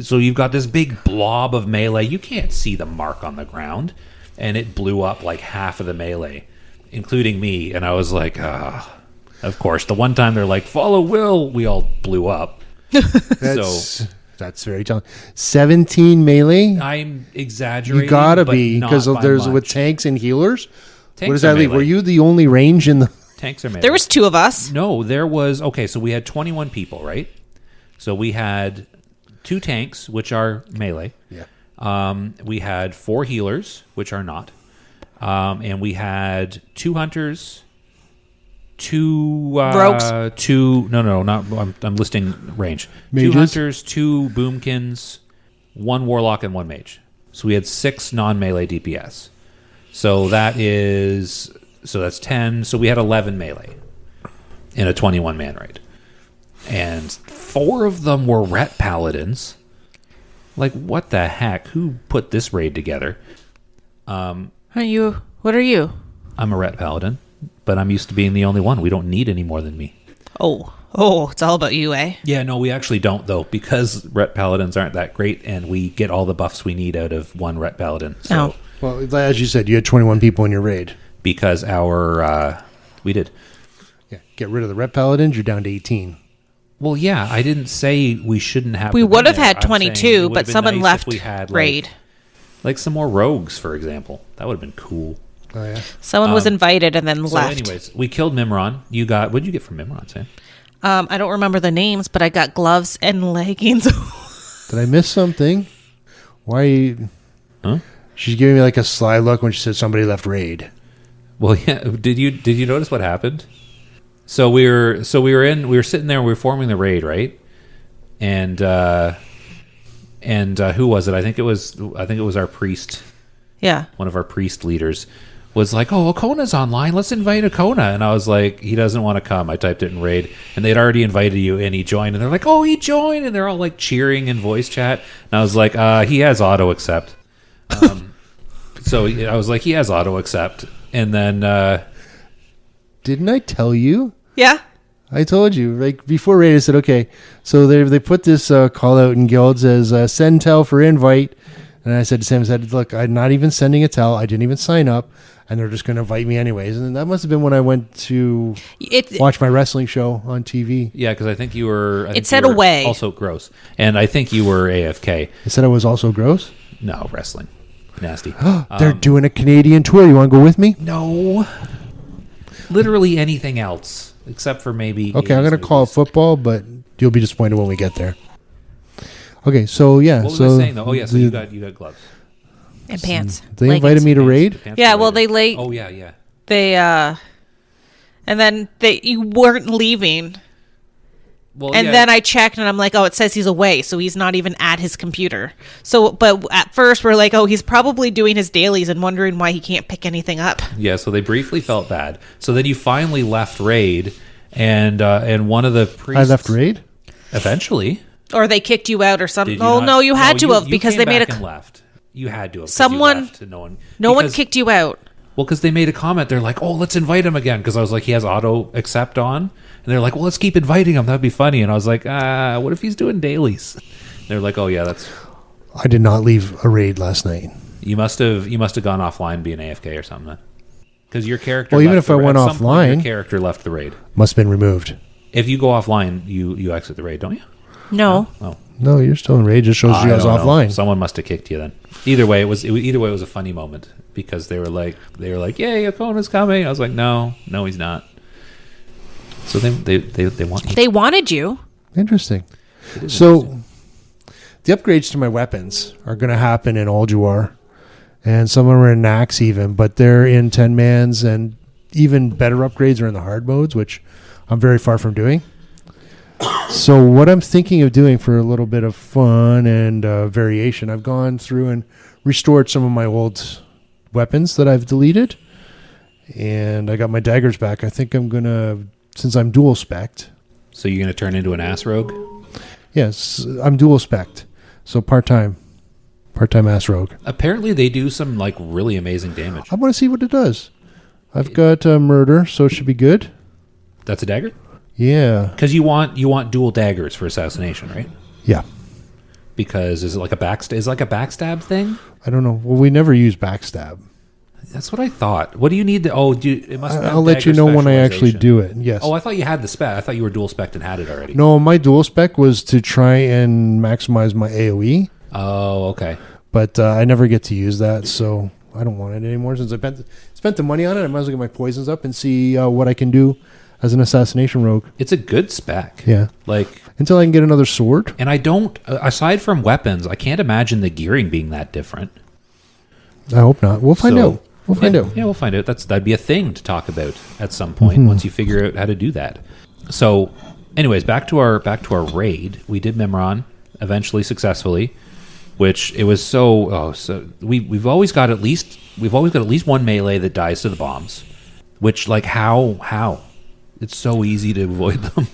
Speaker 1: So you've got this big blob of melee. You can't see the mark on the ground. And it blew up like half of the melee, including me. And I was like, of course. The one time they're like, follow Will, we all blew up.
Speaker 2: That's very telling. 17 melee?
Speaker 1: I'm exaggerating.
Speaker 2: You gotta
Speaker 1: but
Speaker 2: be,
Speaker 1: not
Speaker 2: because
Speaker 1: by
Speaker 2: there's
Speaker 1: much.
Speaker 2: with tanks and healers.
Speaker 1: Tanks
Speaker 2: What does
Speaker 1: are
Speaker 2: that leave?
Speaker 1: melee.
Speaker 2: Were you the only range in the...
Speaker 1: Tanks are melee.
Speaker 3: There was 2 of us.
Speaker 1: No, there was... Okay, so we had 21 people, right? So we had 2 tanks, which are melee.
Speaker 2: Yeah.
Speaker 1: We had 4 healers, which are not. And we had 2 hunters, 2...
Speaker 3: Rogues?
Speaker 1: I'm listing range.
Speaker 2: Mages?
Speaker 1: 2 hunters, 2 boomkins, 1 warlock, and 1 mage. So we had 6 non-melee DPS. So that's 10. So we had 11 melee in a 21-man raid. And 4 of them were Ret Paladins. Like, what the heck? Who put this raid together?
Speaker 3: What are you?
Speaker 1: I'm a Ret Paladin, but I'm used to being the only one. We don't need any more than me.
Speaker 3: Oh, it's all about you, eh?
Speaker 1: Yeah, no, we actually don't, though, because Ret Paladins aren't that great, and we get all the buffs we need out of 1 Ret Paladin. So,
Speaker 2: Well, as you said, you had 21 people in your raid.
Speaker 1: because we did.
Speaker 2: Yeah. Get rid of the Ret Paladins, you're down to 18.
Speaker 1: Well, yeah, I didn't say we shouldn't have.
Speaker 3: We
Speaker 1: them
Speaker 3: would
Speaker 1: in
Speaker 3: have
Speaker 1: there.
Speaker 3: had
Speaker 1: I'm saying
Speaker 3: 22,
Speaker 1: it would
Speaker 3: but
Speaker 1: have been
Speaker 3: someone
Speaker 1: nice if
Speaker 3: left
Speaker 1: we had,
Speaker 3: raid.
Speaker 1: Like some more rogues, for example. That would have been cool.
Speaker 2: Oh, yeah.
Speaker 3: Someone was invited and then
Speaker 1: So,
Speaker 3: left.
Speaker 1: anyways, we killed Mimron. What did you get from Mimron, Sam?
Speaker 3: I don't remember the names, but I got gloves and leggings.
Speaker 2: Did I miss something? Why are you...
Speaker 1: Huh?
Speaker 2: She's giving me like a sly look when she said somebody left raid.
Speaker 1: Well, yeah. Did you notice what happened? So we were sitting there. We were forming the raid, right? And who was it? I think it was our priest.
Speaker 3: Yeah.
Speaker 1: One of our priest leaders was like, "Oh, Okona's online. Let's invite Okona." And I was like, "He doesn't want to come." I typed it in raid, and they'd already invited you, and he joined. And they're like, "Oh, he joined!" And they're all like cheering in voice chat. And I was like, "He has auto accept." So I was like, "He has auto accept." And then
Speaker 2: Didn't I tell you?
Speaker 3: Yeah.
Speaker 2: I told you. Like before raid, I said, okay. So they put this call out in guilds as send tell for invite. And I said to Sam, I said, look, I'm not even sending a tell. I didn't even sign up. And they're just going to invite me anyways. And that must have been when I went to watch my wrestling show on TV.
Speaker 1: Yeah, because I think you were...
Speaker 3: It said away.
Speaker 1: Also gross. And I think you were AFK.
Speaker 2: It said I was also gross?
Speaker 1: No, wrestling. Nasty.
Speaker 2: They're doing a Canadian tour. You want to go with me?
Speaker 1: No. Literally anything else, except for maybe...
Speaker 2: Okay, I'm going to call it football, but you'll be disappointed when we get there. Okay, so yeah.
Speaker 1: What was I saying, though? Oh, yeah, so you got gloves.
Speaker 3: And pants.
Speaker 2: They invited me to raid?
Speaker 3: Yeah, well, they late.
Speaker 1: Oh, yeah.
Speaker 3: They, and then you weren't leaving.
Speaker 1: Well,
Speaker 3: And then I checked and I'm like, oh, it says he's away. So he's not even at his computer. So, but at first we're like, oh, he's probably doing his dailies and wondering why he can't pick anything up.
Speaker 1: Yeah, so they briefly felt bad. So then you finally left raid, and one of the priests...
Speaker 2: I left raid?
Speaker 1: Eventually.
Speaker 3: Or they kicked you out or something.
Speaker 1: Did you
Speaker 3: Oh,
Speaker 1: not?
Speaker 3: no, you had to
Speaker 1: you-
Speaker 3: have
Speaker 1: you
Speaker 3: because
Speaker 1: came
Speaker 3: they made
Speaker 1: back and left. You had to have. 'cause you
Speaker 3: Someone-
Speaker 1: left and no
Speaker 3: one
Speaker 1: because-
Speaker 3: kicked you out.
Speaker 1: Well, because they made a comment. They're like, "Oh, let's invite him again." Because I was like, "He has auto accept on," and they're like, "Well, let's keep inviting him. That'd be funny." And I was like, what if he's doing dailies?" They're like, "Oh yeah, that's."
Speaker 2: I did not leave a raid last night.
Speaker 1: You must have gone offline being AFK or something. Because your character.
Speaker 2: Well, even
Speaker 1: left
Speaker 2: if I
Speaker 1: the-
Speaker 2: went
Speaker 1: at some point,
Speaker 2: offline-
Speaker 1: your character left the raid.
Speaker 2: Must have been removed.
Speaker 1: If you go offline, you exit the raid, don't you?
Speaker 3: No.
Speaker 1: Oh.
Speaker 2: No, you're still in raid. Just shows you
Speaker 1: I
Speaker 2: guys
Speaker 1: don't know.
Speaker 2: offline.
Speaker 1: Someone must have kicked you then. Either way, it was a funny moment because they were like, "Yay, Okona's coming." I was like, "No, he's not." So they want you.
Speaker 3: They wanted you.
Speaker 2: Interesting.
Speaker 1: It is
Speaker 2: So,
Speaker 1: interesting.
Speaker 2: the upgrades to my weapons are going to happen in Ulduar, and some of them are in Nax even, but they're in 10 mans, and even better upgrades are in the hard modes, which I'm very far from doing. So what I'm thinking of doing for a little bit of fun and variation, I've gone through and restored some of my old weapons that I've deleted, and I got my daggers back. I think I'm going to, since I'm dual spec'd.
Speaker 1: So you're gonna turn into an ass rogue?
Speaker 2: Yes, I'm dual spec'd, so part-time ass rogue.
Speaker 1: Apparently, they do some like really amazing damage.
Speaker 2: I want to see what it does. I've got murder, so it should be good.
Speaker 1: That's a dagger?
Speaker 2: Yeah.
Speaker 1: Because you want dual daggers for assassination, right?
Speaker 2: Yeah.
Speaker 1: Because is it like a backstab thing?
Speaker 2: I don't know. Well, we never use backstab.
Speaker 1: That's what I thought. What do you need to? Oh, it must.
Speaker 2: I'll let you know when I actually do it. Yes.
Speaker 1: Oh, I thought you had the spec. I thought you were dual spec and had it already.
Speaker 2: No, my dual spec was to try and maximize my AoE,
Speaker 1: Oh, okay.
Speaker 2: but I never get to use that, so I don't want it anymore. Since I spent the money on it, I might as well get my poisons up and see what I can do as an assassination rogue.
Speaker 1: It's a good spec.
Speaker 2: Yeah.
Speaker 1: Like,
Speaker 2: Until I can get another sword.
Speaker 1: and I don't. Aside from weapons, I can't imagine the gearing being that different.
Speaker 2: I hope not. We'll find
Speaker 1: So-
Speaker 2: out. We'll find
Speaker 1: Yeah,
Speaker 2: out.
Speaker 1: Yeah, we'll find out. That'd be a thing to talk about at some point once you figure out how to do that. So, anyways, back to our raid. We did Mimron eventually successfully, which it was so we've always got at least one melee that dies to the bombs, which like how it's so easy to avoid them.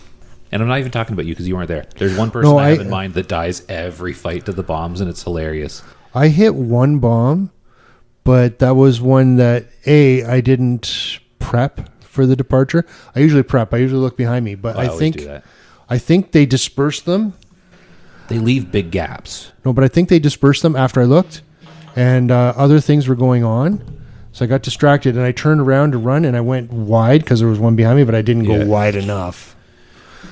Speaker 1: And I'm not even talking about you because you weren't there. There's one person I have in mind that dies every fight to the bombs, and it's hilarious.
Speaker 2: I hit one bomb, but that was one that I didn't prep for the departure. I usually prep. I usually look behind me, but
Speaker 1: I always do that.
Speaker 2: I think they dispersed them.
Speaker 1: They leave big gaps.
Speaker 2: No, but I think they dispersed them after I looked, and other things were going on. So I got distracted, and I turned around to run, and I went wide because there was one behind me, but I didn't go
Speaker 1: Yeah.
Speaker 2: wide enough.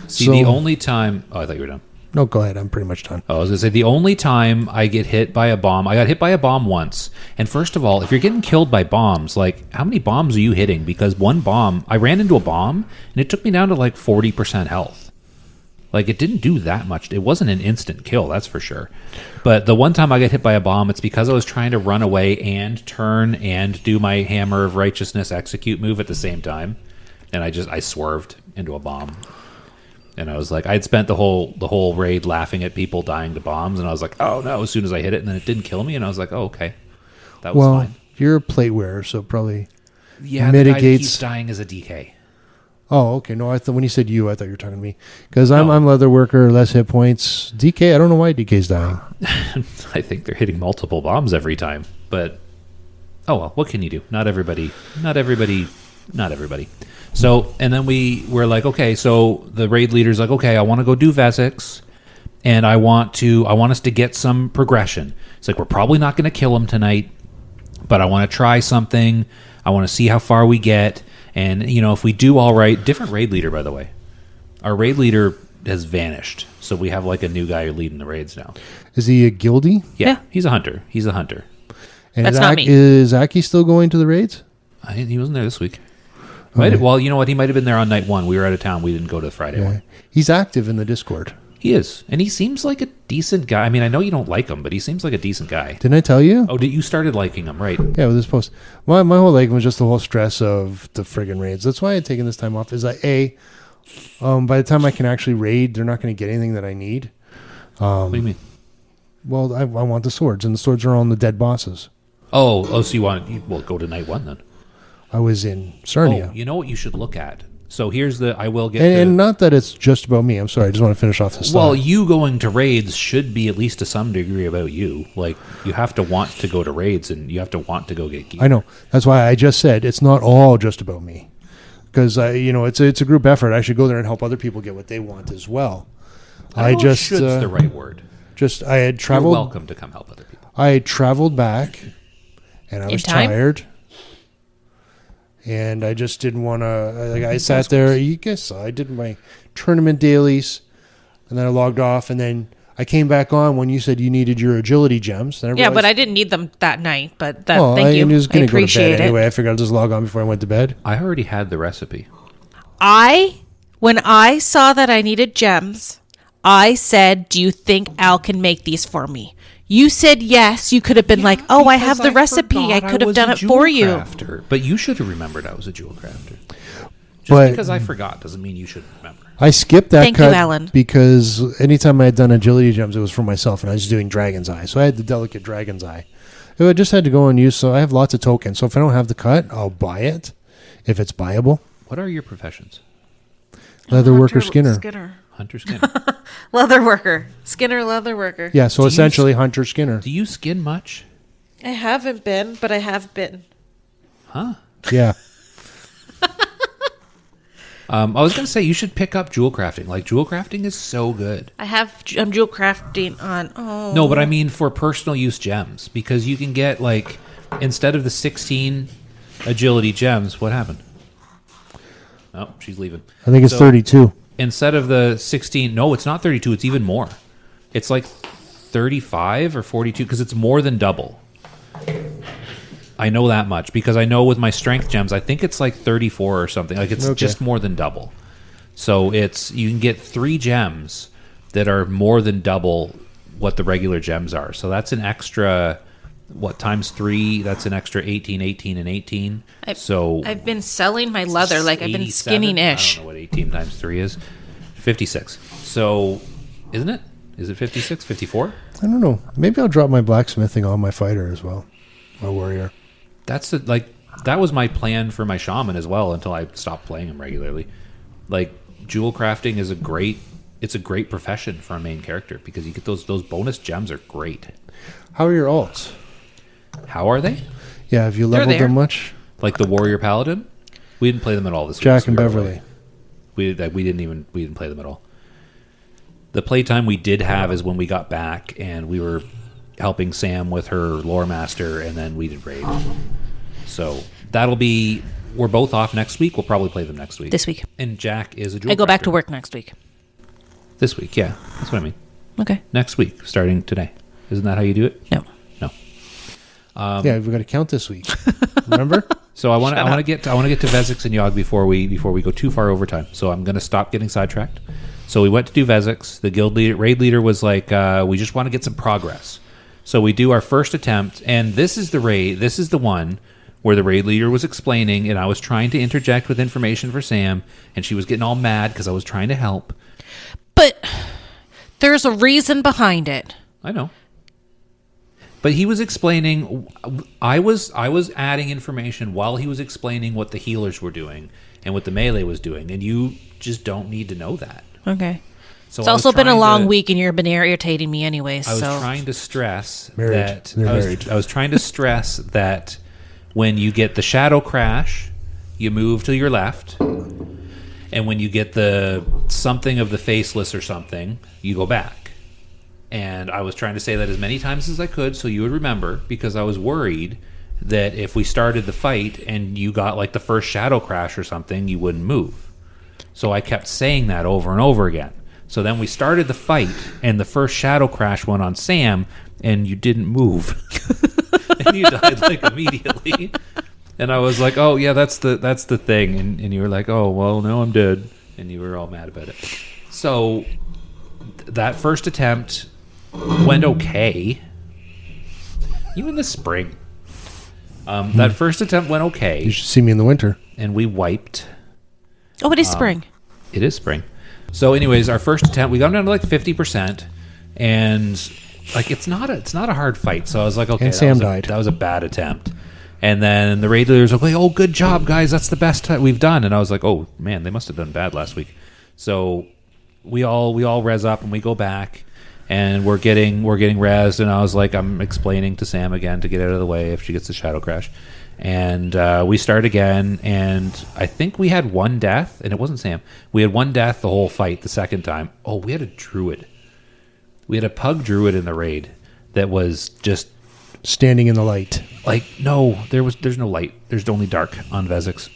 Speaker 1: See,
Speaker 2: So-
Speaker 1: the only time... Oh, I thought you were done.
Speaker 2: No, go ahead. I'm pretty much done.
Speaker 1: Oh, I was going to say, the only time I get hit by a bomb... I got hit by a bomb once. And first of all, if you're getting killed by bombs, like, how many bombs are you hitting? Because one bomb... I ran into a bomb, and it took me down to, like, 40% health. Like, it didn't do that much. It wasn't an instant kill, that's for sure. But the one time I got hit by a bomb, it's because I was trying to run away and turn and do my Hammer of Righteousness execute move at the same time. And I swerved into a bomb. And I was like, I'd spent the whole raid laughing at people dying to bombs, and I was like, oh no, as soon as I hit it, and then it didn't kill me, and I was like, oh, okay. That was
Speaker 2: Well,
Speaker 1: fine.
Speaker 2: you're a plate wearer, so probably
Speaker 1: Yeah, the guy that
Speaker 2: mitigates-
Speaker 1: keeps dying is a DK.
Speaker 2: Oh, okay. No, I thought when you said you, I thought you were talking to me because I'm
Speaker 1: No.
Speaker 2: I'm leather worker, less hit points. DK, I don't know why DK's dying.
Speaker 1: I think they're hitting multiple bombs every time, but oh well, what can you do? Not everybody. So, and then we're like, okay, so the raid leader's like, okay, I want to go do Vesix, and I want us to get some progression. It's like we're probably not going to kill him tonight, but I want to try something. I want to see how far we get, and if we do all right. Different raid leader, by the way. Our raid leader has vanished, so we have like a new guy leading the raids now.
Speaker 2: Is he a guildie?
Speaker 1: Yeah. He's a hunter.
Speaker 2: And
Speaker 3: That's not me.
Speaker 2: Is Aki still going to the raids?
Speaker 1: He wasn't there this week.
Speaker 2: Okay.
Speaker 1: Well, you know what? He might have been there on night 1. We were out of town. We didn't go to the Friday one.
Speaker 2: He's active in the Discord.
Speaker 1: He is, and he seems like a decent guy. I mean, I know you don't like him, but he seems like a decent guy.
Speaker 2: Didn't I tell you?
Speaker 1: Oh, you started liking him, right?
Speaker 2: Yeah, with this post. My whole leg was just the whole stress of the friggin' raids. That's why I had taken this time off. Is that by the time I can actually raid, they're not going to get anything that I need.
Speaker 1: What do you mean?
Speaker 2: Well, I want the swords, and the swords are on the dead bosses.
Speaker 1: Oh, so well, go to night 1 then.
Speaker 2: I was in Sarnia.
Speaker 1: Oh, you know what you should look at? So here's I will get
Speaker 2: and not that it's just about me. I'm sorry. I just want to finish off this
Speaker 1: Well,
Speaker 2: thought.
Speaker 1: you going to raids should be at least to some degree about you. Like, you have to want to go to raids, and you have to want to go get gear.
Speaker 2: I know. That's why I just said it's not all just about me. Because, it's a group effort. I should go there and help other people get what they want as well.
Speaker 1: I don't know if should's the right word.
Speaker 2: I had traveled.
Speaker 1: You're welcome to come help other people.
Speaker 2: I had traveled back, and I was tired. And I just didn't want to. I sat there. You guess I did my tournament dailies, and then I logged off. And then I came back on when you said you needed your agility gems. And
Speaker 3: Yeah, but I didn't need them that night. But thank you.
Speaker 2: I was
Speaker 3: I
Speaker 2: going to go to
Speaker 3: appreciate
Speaker 2: bed
Speaker 3: it.
Speaker 2: anyway. I figured I'll just log on before I went to bed.
Speaker 1: I already had the recipe.
Speaker 3: When I saw that I needed gems, I said, "Do you think Al can make these for me?" You said yes. You could have been like, "Oh, I have the recipe. I could have done it for you."
Speaker 1: Crafter. But you should have remembered I was a jewel crafter. Just
Speaker 2: But-
Speaker 1: because I forgot doesn't mean you should remember.
Speaker 2: I skipped that
Speaker 3: Thank you,
Speaker 2: cut
Speaker 3: Alan.
Speaker 2: because anytime I had done agility gems, it was for myself, and I was doing Dragon's Eye. So I had the delicate Dragon's Eye. I just had to go and use. So I have lots of tokens. So if I don't have the cut, I'll buy it if it's buyable.
Speaker 1: What are your professions?
Speaker 2: Leather worker, Skinner.
Speaker 1: Hunter Skinner.
Speaker 3: Leather worker. Skinner, leather worker.
Speaker 2: Yeah, so essentially Hunter Skinner.
Speaker 1: Do you skin much?
Speaker 3: I haven't been, but I have been.
Speaker 1: Huh?
Speaker 2: Yeah.
Speaker 1: I was going to say you should pick up jewel crafting. Like, jewel crafting is so good.
Speaker 3: I'm jewel crafting on. Oh.
Speaker 1: No, but I mean for personal use gems, because you can get, like, instead of the 16 agility gems, what happened? Oh, she's leaving.
Speaker 2: I think it's 32.
Speaker 1: Instead of the 16, no, it's not 32, it's even more. It's like 35 or 42, because it's more than double. I know that much, because I know with my strength gems, I think it's like 34 or something. Like, it's just more than double. So you can get 3 gems that are more than double what the regular gems are. So that's an extra, times 3? That's an extra 18, 18, and 18.
Speaker 3: I've been selling my leather. Like, I've been
Speaker 1: 87?
Speaker 3: skinning-ish.
Speaker 1: I don't know what 18 times 3 is. 56. So, isn't it? Is it 56? 54?
Speaker 2: I don't know. Maybe I'll drop my blacksmithing on my fighter as well. My warrior.
Speaker 1: That was my plan for my shaman as well until I stopped playing him regularly. Like, jewel crafting is a great profession for a main character, because you get those bonus gems are great.
Speaker 2: How are your alts?
Speaker 1: How are they?
Speaker 2: Yeah, have you leveled
Speaker 3: there.
Speaker 2: them much?
Speaker 1: Like the warrior paladin? We didn't play them at all this week.
Speaker 2: Jack
Speaker 1: so
Speaker 2: and
Speaker 1: we were
Speaker 2: Beverly.
Speaker 1: away. We didn't play them at all. The playtime we did have is when we got back and we were helping Sam with her lore master, and then we did raid. So we're both off next week. We'll probably play them next week.
Speaker 3: This week.
Speaker 1: And Jack is a jewel
Speaker 3: I go back
Speaker 1: crafter.
Speaker 3: to work next week.
Speaker 1: This week, yeah. That's what I mean.
Speaker 3: Okay.
Speaker 1: Next week, starting today. Isn't that how you do it?
Speaker 3: No.
Speaker 1: No.
Speaker 2: Yeah, we've got to count this week. Remember?
Speaker 1: So I want to get to Vezix and Yogg before we go too far over time. So I'm going to stop getting sidetracked. So we went to do Vezix. The raid leader was like, we just want to get some progress. So we do our first attempt, and this is the one where the raid leader was explaining, and I was trying to interject with information for Sam, and she was getting all mad because I was trying to help.
Speaker 3: But there's a reason behind it.
Speaker 1: I know. But he was explaining, I was adding information while he was explaining what the healers were doing and what the melee was doing, and you just don't need to know that.
Speaker 3: Okay.
Speaker 1: So
Speaker 3: It's
Speaker 1: I was
Speaker 3: also been a
Speaker 1: trying
Speaker 3: long
Speaker 1: to-
Speaker 3: week, and you've been irritating me anyways.
Speaker 1: I was
Speaker 3: So
Speaker 1: trying to stress
Speaker 2: Married.
Speaker 1: that
Speaker 2: They're married.
Speaker 1: I was trying to stress that when you get the shadow crash, you move to your left, and when you get the something of the faceless or something, you go back. And I was trying to say that as many times as I could so you would remember, because I was worried that if we started the fight and you got like the first shadow crash or something, you wouldn't move. So I kept saying that over and over again. So then we started the fight, and the first shadow crash went on Sam, and you didn't move. And you died like immediately. And I was like, oh yeah, that's the thing. And you were like, oh well, no, I'm dead. And you were all mad about it. So that first attempt went okay. Even the spring. That first attempt went okay.
Speaker 2: You should see me in the winter.
Speaker 1: And we wiped.
Speaker 3: Oh, it is spring.
Speaker 1: It is spring. So anyways, our first attempt, we got down to like 50%. And like it's not a hard fight. So I was like, okay,
Speaker 2: and Sam died.
Speaker 1: That was a bad attempt. And then the raid leaders were like, oh, good job, guys. That's the best we've done. And I was like, oh man, they must have done bad last week. So we all res up and we go back. And we're getting rezzed, and I was like, I'm explaining to Sam again to get out of the way if she gets the shadow crash. And we start again, and I think we had one death, and it wasn't Sam. We had one death the whole fight the second time. Oh, we had a druid. We had a pug druid in the raid that was just
Speaker 2: standing in the light.
Speaker 1: Like, no, there's no light. There's only dark on Vezix.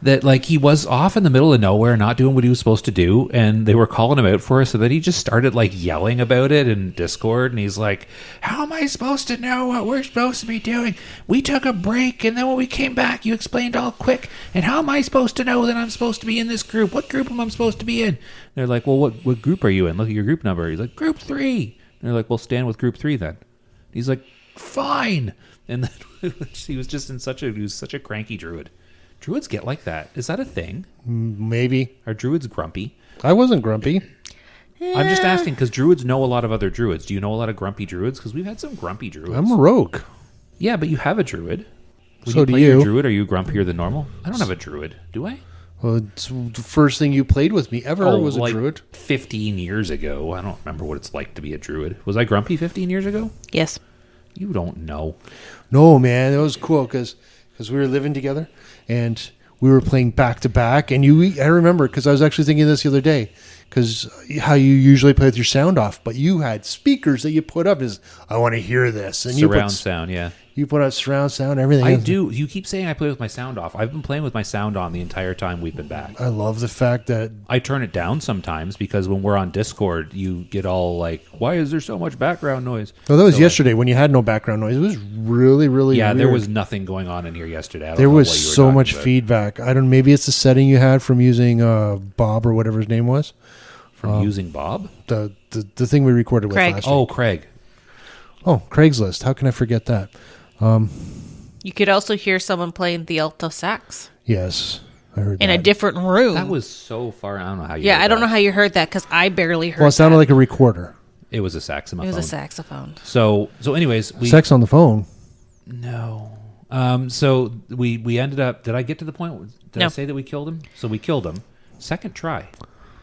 Speaker 1: That like he was off in the middle of nowhere, not doing what he was supposed to do, and they were calling him out for it. So then he just started like yelling about it in Discord, and he's like, "How am I supposed to know what we're supposed to be doing? We took a break, and then when we came back, you explained all quick. And how am I supposed to know that I'm supposed to be in this group? What group am I supposed to be in?" And they're like, "Well, what group are you in? Look at your group number." He's like, "Group 3." And they're like, "Well, stand with group 3 then." He's like, "Fine." And then he was just he was such a cranky druid. Druids get like that. Is that a thing?
Speaker 2: Maybe.
Speaker 1: Are druids grumpy?
Speaker 2: I wasn't grumpy.
Speaker 1: I'm just asking because druids know a lot of other druids. Do you know a lot of grumpy druids? Because we've had some grumpy druids.
Speaker 2: I'm a rogue.
Speaker 1: Yeah, but you have a druid. When
Speaker 2: So
Speaker 1: you
Speaker 2: do
Speaker 1: play
Speaker 2: you.
Speaker 1: your druid, are you grumpier than normal? I don't have a druid, do I?
Speaker 2: Well, it's the first thing you played with me ever was a
Speaker 1: like
Speaker 2: druid.
Speaker 1: 15 years ago. I don't remember what it's like to be a druid. Was I grumpy 15 years ago?
Speaker 3: Yes.
Speaker 1: You don't know.
Speaker 2: No, man, it was cool because we were living together and we were playing back to back. And I remember because I was actually thinking this the other day because how you usually play with your sound off, but you had speakers that you put up as I want to hear this, and
Speaker 1: Surround sound, yeah.
Speaker 2: You put out surround sound, everything.
Speaker 1: I do. You keep saying I play with my sound off. I've been playing with my sound on the entire time we've been back.
Speaker 2: I love the fact that
Speaker 1: I turn it down sometimes because when we're on Discord, you get all like, "Why is there so much background noise?"
Speaker 2: that was yesterday when you had no background noise. It was really, really
Speaker 1: Yeah,
Speaker 2: weird.
Speaker 1: there was nothing going on in here yesterday. I don't
Speaker 2: There
Speaker 1: know
Speaker 2: was
Speaker 1: what you were
Speaker 2: so
Speaker 1: talking
Speaker 2: much
Speaker 1: about.
Speaker 2: feedback. I don't. Maybe it's the setting you had from using Bob or whatever his name was.
Speaker 1: From using Bob.
Speaker 2: The thing we recorded
Speaker 3: Craig.
Speaker 2: with last week.
Speaker 1: Oh, Craig.
Speaker 2: Oh, Craigslist. How can I forget that?
Speaker 3: You could also hear someone playing the alto sax
Speaker 2: Yes, I heard
Speaker 3: in
Speaker 2: that.
Speaker 3: a different room.
Speaker 1: That was so far. I don't know how you.
Speaker 3: yeah,
Speaker 1: heard
Speaker 3: I don't
Speaker 1: that.
Speaker 3: know how you heard that because I barely heard
Speaker 2: Well, it sounded
Speaker 3: that.
Speaker 2: like a recorder.
Speaker 1: It was a saxophone.
Speaker 3: It was a saxophone.
Speaker 1: So anyways, we
Speaker 2: Sex on the phone.
Speaker 1: no. So we ended up. Did I get to the point? Did
Speaker 3: No.
Speaker 1: I say that we killed him? So we killed him. Second try,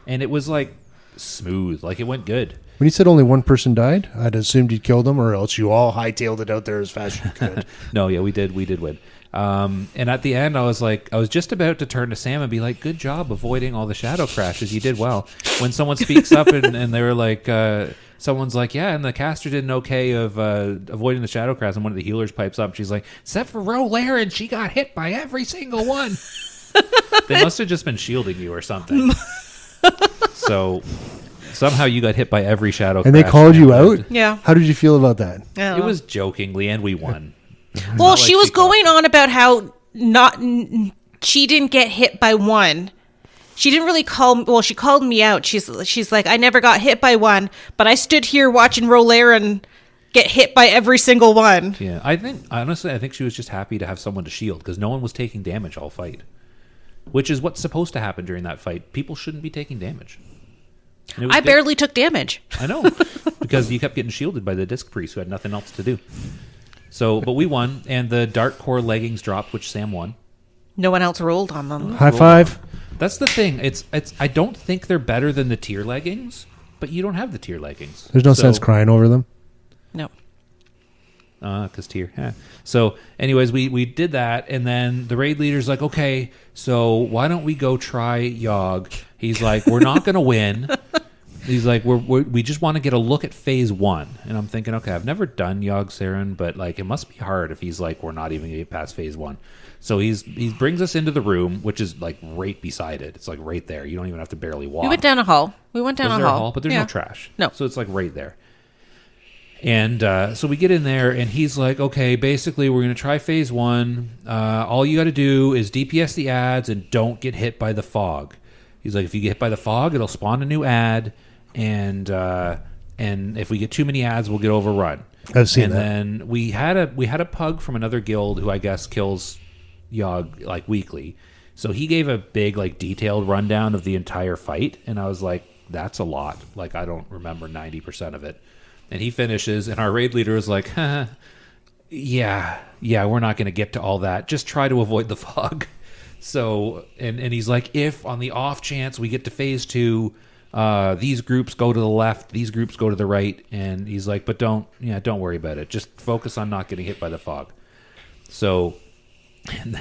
Speaker 1: and it was like smooth. Like it went good.
Speaker 2: When you said only one person died, I'd assumed you'd killed them, or else you all hightailed it out there as fast as you could.
Speaker 1: No, yeah, we did win. And at the end, I was just about to turn to Sam and be like, "Good job avoiding all the shadow crashes. You did well." When someone speaks up and they were like, someone's like, "Yeah," and the caster did an okay of avoiding the shadow crash, and one of the healers pipes up. She's like, "Except for Rolaire, and she got hit by every single one." They must have just been shielding you or something. So somehow you got hit by every shadow
Speaker 2: And they
Speaker 1: crash
Speaker 2: called you
Speaker 1: lived.
Speaker 2: out?
Speaker 3: Yeah.
Speaker 2: How did you feel about that?
Speaker 1: It was jokingly, and we won.
Speaker 3: Well,
Speaker 1: not
Speaker 3: she
Speaker 1: like
Speaker 3: was
Speaker 1: she called-
Speaker 3: going on about how she didn't get hit by one. She didn't really she called me out. She's like, I never got hit by one, but I stood here watching Rolaren get hit by every single one.
Speaker 1: Yeah, I think she was just happy to have someone to shield because no one was taking damage all fight, which is what's supposed to happen during that fight. People shouldn't be taking damage. And it was
Speaker 3: I
Speaker 1: good.
Speaker 3: barely took damage.
Speaker 1: I know, because you kept getting shielded by the disc priest who had nothing else to do. So, but we won, and the dark core leggings dropped, which Sam won.
Speaker 3: No one else rolled on them.
Speaker 2: High five.
Speaker 1: That's the thing. It's. I don't think they're better than the tier leggings, but you don't have the tier leggings.
Speaker 2: There's no
Speaker 1: So-
Speaker 2: sense crying over them.
Speaker 3: No.
Speaker 1: Because tier. Yeah. So, anyways, we did that, and then the raid leader's like, "Okay, so why don't we go try Yogg?" He's like, "We're not going to win, He's like, we just want to get a look at phase 1. And I'm thinking, okay, I've never done Yogg Saron, but like it must be hard if he's like, we're not even going to get past phase 1. So he brings us into the room, which is like right beside it. It's like right there. You don't even have to barely walk.
Speaker 3: We went down a hall. Was there
Speaker 1: a hall, but there's
Speaker 3: Yeah.
Speaker 1: no trash.
Speaker 3: No.
Speaker 1: So it's like right there. And so we get in there, and he's like, okay, basically, we're going to try phase 1. All you got to do is DPS the ads and don't get hit by the fog. He's like, if you get hit by the fog, it'll spawn a new ad, and if we get too many ads, we'll get overrun.
Speaker 2: I've seen
Speaker 1: and
Speaker 2: that.
Speaker 1: then we had a pug from another guild who I guess kills Yogg like weekly. So he gave a big like detailed rundown of the entire fight, and I was like, that's a lot. Like I don't remember 90% of it. And he finishes, and our raid leader is like, yeah, we're not going to get to all that. Just try to avoid the fog. So, and he's like, if on the off chance we get to phase 2, these groups go to the left, these groups go to the right. And he's like, but don't worry about it. Just focus on not getting hit by the fog. So, and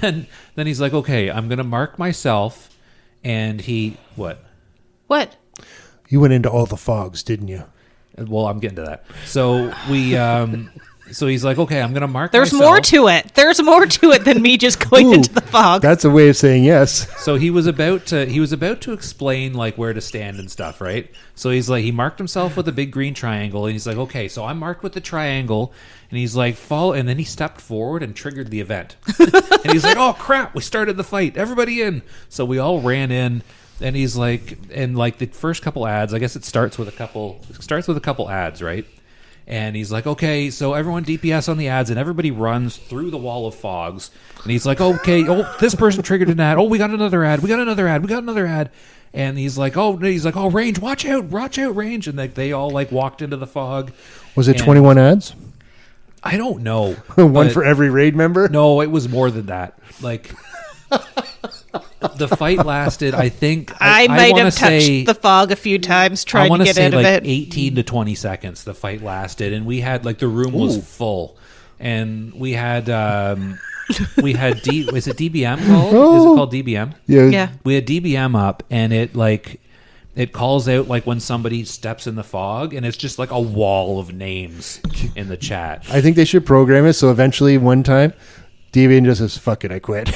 Speaker 1: then he's like, okay, I'm going to mark myself. And what?
Speaker 3: What?
Speaker 2: You went into all the fogs, didn't you?
Speaker 1: Well, I'm getting to that. So we, so he's like, okay, I'm going to mark
Speaker 3: There's
Speaker 1: myself.
Speaker 3: more to it. There's more to it than me just going into the fog.
Speaker 2: That's a way of saying yes.
Speaker 1: So he was about to explain like where to stand and stuff, right? So he's like, he marked himself with a big green triangle, and he's like, okay, so I'm marked with the triangle, and he's like, follow, and then he stepped forward and triggered the event, and he's like, oh crap, we started the fight, everybody in. So we all ran in. And he's like, and like the first couple ads, I guess it starts with a couple ads, right? And he's like, okay, so everyone DPS on the ads, and everybody runs through the wall of fogs. And he's like, okay, this person triggered an ad. Oh, we got another ad. And he's like, oh, range, watch out, range. And they all like walked into the fog.
Speaker 2: Was it
Speaker 1: And
Speaker 2: 21 ads?
Speaker 1: I don't know.
Speaker 2: One
Speaker 1: but-
Speaker 2: for every raid member?
Speaker 1: No, it was more than that. Like. The fight lasted, I think.
Speaker 3: I might
Speaker 1: wanna
Speaker 3: have touched
Speaker 1: say,
Speaker 3: the fog a few times trying to
Speaker 1: wanna
Speaker 3: get
Speaker 1: say
Speaker 3: out of
Speaker 1: like
Speaker 3: it.
Speaker 1: 18 to 20 seconds the fight lasted, and we had like the room was full, and we had is it DBM called? Is it called DBM?
Speaker 3: Yeah.
Speaker 1: We had DBM up, and it calls out like when somebody steps in the fog, and it's just like a wall of names in the chat.
Speaker 2: I think they should program it so eventually one time Deviant just says, fuck it, I quit.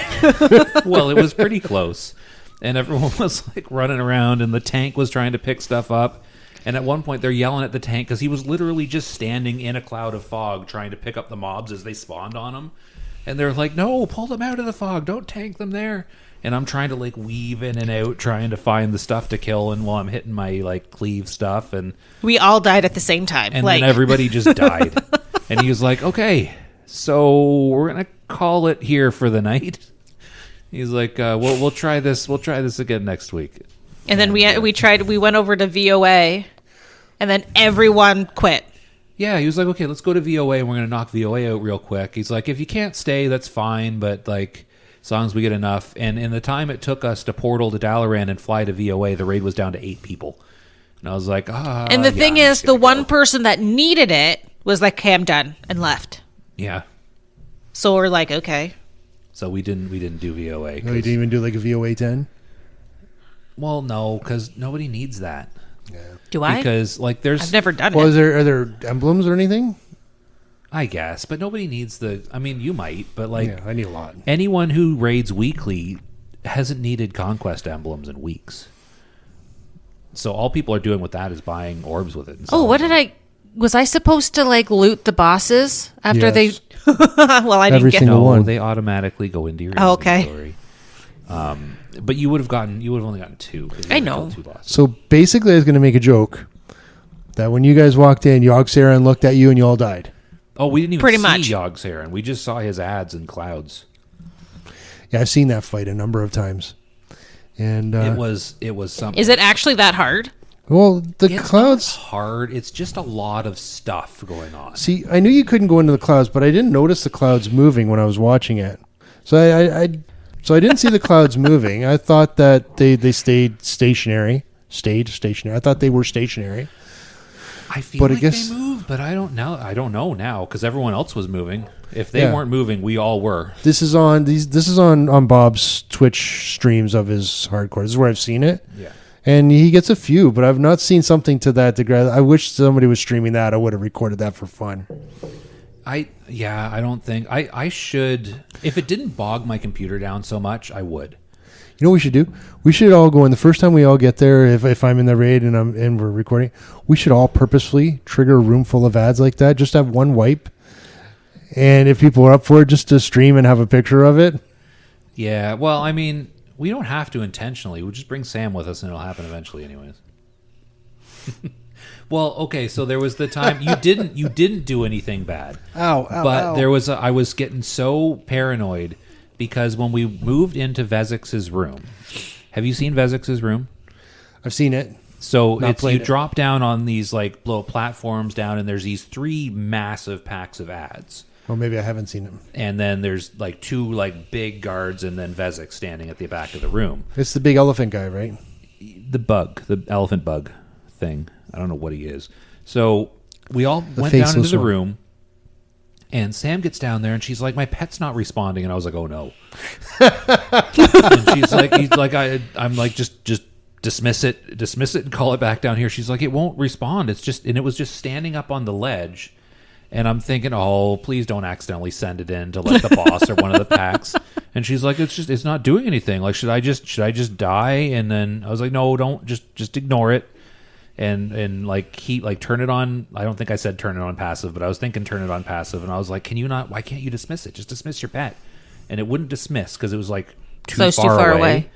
Speaker 1: Well, it was pretty close. And everyone was like running around, and the tank was trying to pick stuff up. And at one point, they're yelling at the tank because he was literally just standing in a cloud of fog trying to pick up the mobs as they spawned on him. And they're like, no, pull them out of the fog. Don't tank them there. And I'm trying to like weave in and out, trying to find the stuff to kill. And while I'm hitting my like cleave stuff, and
Speaker 3: We all died at the same time.
Speaker 1: then
Speaker 3: like
Speaker 1: everybody just died. And he was like, okay, so we're going to call it here for the night. He's like, we'll try this. We'll try this again next week.
Speaker 3: and then we went over to VOA, and then everyone quit.
Speaker 1: Yeah, he was like, okay, let's go to VOA, and we're going to knock VOA out real quick. He's like, if you can't stay, that's fine, but like, as long as we get enough. And in the time it took us to portal to Dalaran and fly to VOA, the raid was down to 8 people. And I was like,
Speaker 3: And the thing is, the one person that needed it was like, okay, I'm done, and left.
Speaker 1: Yeah.
Speaker 3: So we're like, okay.
Speaker 1: So we didn't do VOA.
Speaker 2: No, you didn't even do like a VOA 10?
Speaker 1: Well, no, because nobody needs that.
Speaker 3: Do I?
Speaker 1: Because like there's,
Speaker 3: I've never done
Speaker 2: Well,
Speaker 3: it.
Speaker 2: are there emblems or anything?
Speaker 1: I guess, but nobody needs the. I mean, you might, but like
Speaker 2: Yeah, I need a lot.
Speaker 1: anyone who raids weekly hasn't needed conquest emblems in weeks. So all people are doing with that is buying orbs with it. And
Speaker 3: Oh, what did I? Was I supposed to like loot the bosses after
Speaker 2: Yes.
Speaker 3: they? Well, I didn't
Speaker 2: Every
Speaker 3: get.
Speaker 2: single
Speaker 1: No,
Speaker 2: one.
Speaker 1: they automatically go into your
Speaker 3: Oh, okay.
Speaker 1: inventory. But you would have only gotten 2. 'cause you
Speaker 3: I
Speaker 1: only
Speaker 3: know.
Speaker 1: killed 2 bosses.
Speaker 2: So basically, I was going to make a joke that when you guys walked in, Yogg Saron looked at you and you all died.
Speaker 1: Oh, we didn't even
Speaker 3: Pretty
Speaker 1: see
Speaker 3: much.
Speaker 1: Yogg Saron. We just saw his ads in clouds.
Speaker 2: Yeah, I've seen that fight a number of times. And
Speaker 1: It was something.
Speaker 3: Is it actually that hard?
Speaker 2: well, the
Speaker 1: It's
Speaker 2: clouds.
Speaker 1: not hard. It's just a lot of stuff going on.
Speaker 2: See, I knew you couldn't go into the clouds, but I didn't notice the clouds moving when I was watching it. So I didn't see the clouds moving. I thought that they stayed stationary. Stayed stationary. I thought they were stationary.
Speaker 1: I feel
Speaker 2: But I
Speaker 1: like
Speaker 2: guess-
Speaker 1: they moved, but I don't know. I don't know now because everyone else was moving. If they
Speaker 2: Yeah.
Speaker 1: weren't moving, we all were.
Speaker 2: This is on Bob's Twitch streams of his hardcore. This is where I've seen it.
Speaker 1: Yeah.
Speaker 2: And he gets a few, but I've not seen something to that degree. I wish somebody was streaming that. I would have recorded that for fun.
Speaker 1: I don't think I should. If it didn't bog my computer down so much, I would.
Speaker 2: You know what we should do? We should all go in the first time we all get there. If I'm in the raid and we're recording, we should all purposefully trigger a room full of ads like that. Just have one wipe, and if people are up for it, just to stream and have a picture of it.
Speaker 1: Yeah. Well, I mean, we don't have to intentionally. We'll just bring Sam with us, and it'll happen eventually, anyways. Well, okay. So there was the time you didn't do anything bad.
Speaker 2: Ow!
Speaker 1: But there was I was getting so paranoid. Because when we moved into Vezix's room, have you seen Vezix's room?
Speaker 2: I've seen it.
Speaker 1: So you drop down on these like little platforms down, and there's these 3 massive packs of ads.
Speaker 2: Well, maybe I haven't seen them.
Speaker 1: And then there's like 2 like big guards, and then Vezix standing at the back of the room.
Speaker 2: It's the big elephant guy, right?
Speaker 1: The elephant bug thing. I don't know what he is. So we all went down into the room. And Sam gets down there, and she's like, "My pet's not responding." And I was like, "Oh no!" And she's like, I'm like, just dismiss it, and call it back down here. She's like, "It won't respond. And it was just standing up on the ledge." And I'm thinking, "Oh, please don't accidentally send it in to like the boss or one of the packs." And she's like, "It's not doing anything. Like, should I just die?" And then I was like, "No, don't. Just ignore it." And like turn it on. I don't think I said turn it on passive, but I was thinking turn it on passive, and I was like, why can't you dismiss it? Just dismiss your pet. And it wouldn't dismiss because it was like too far away,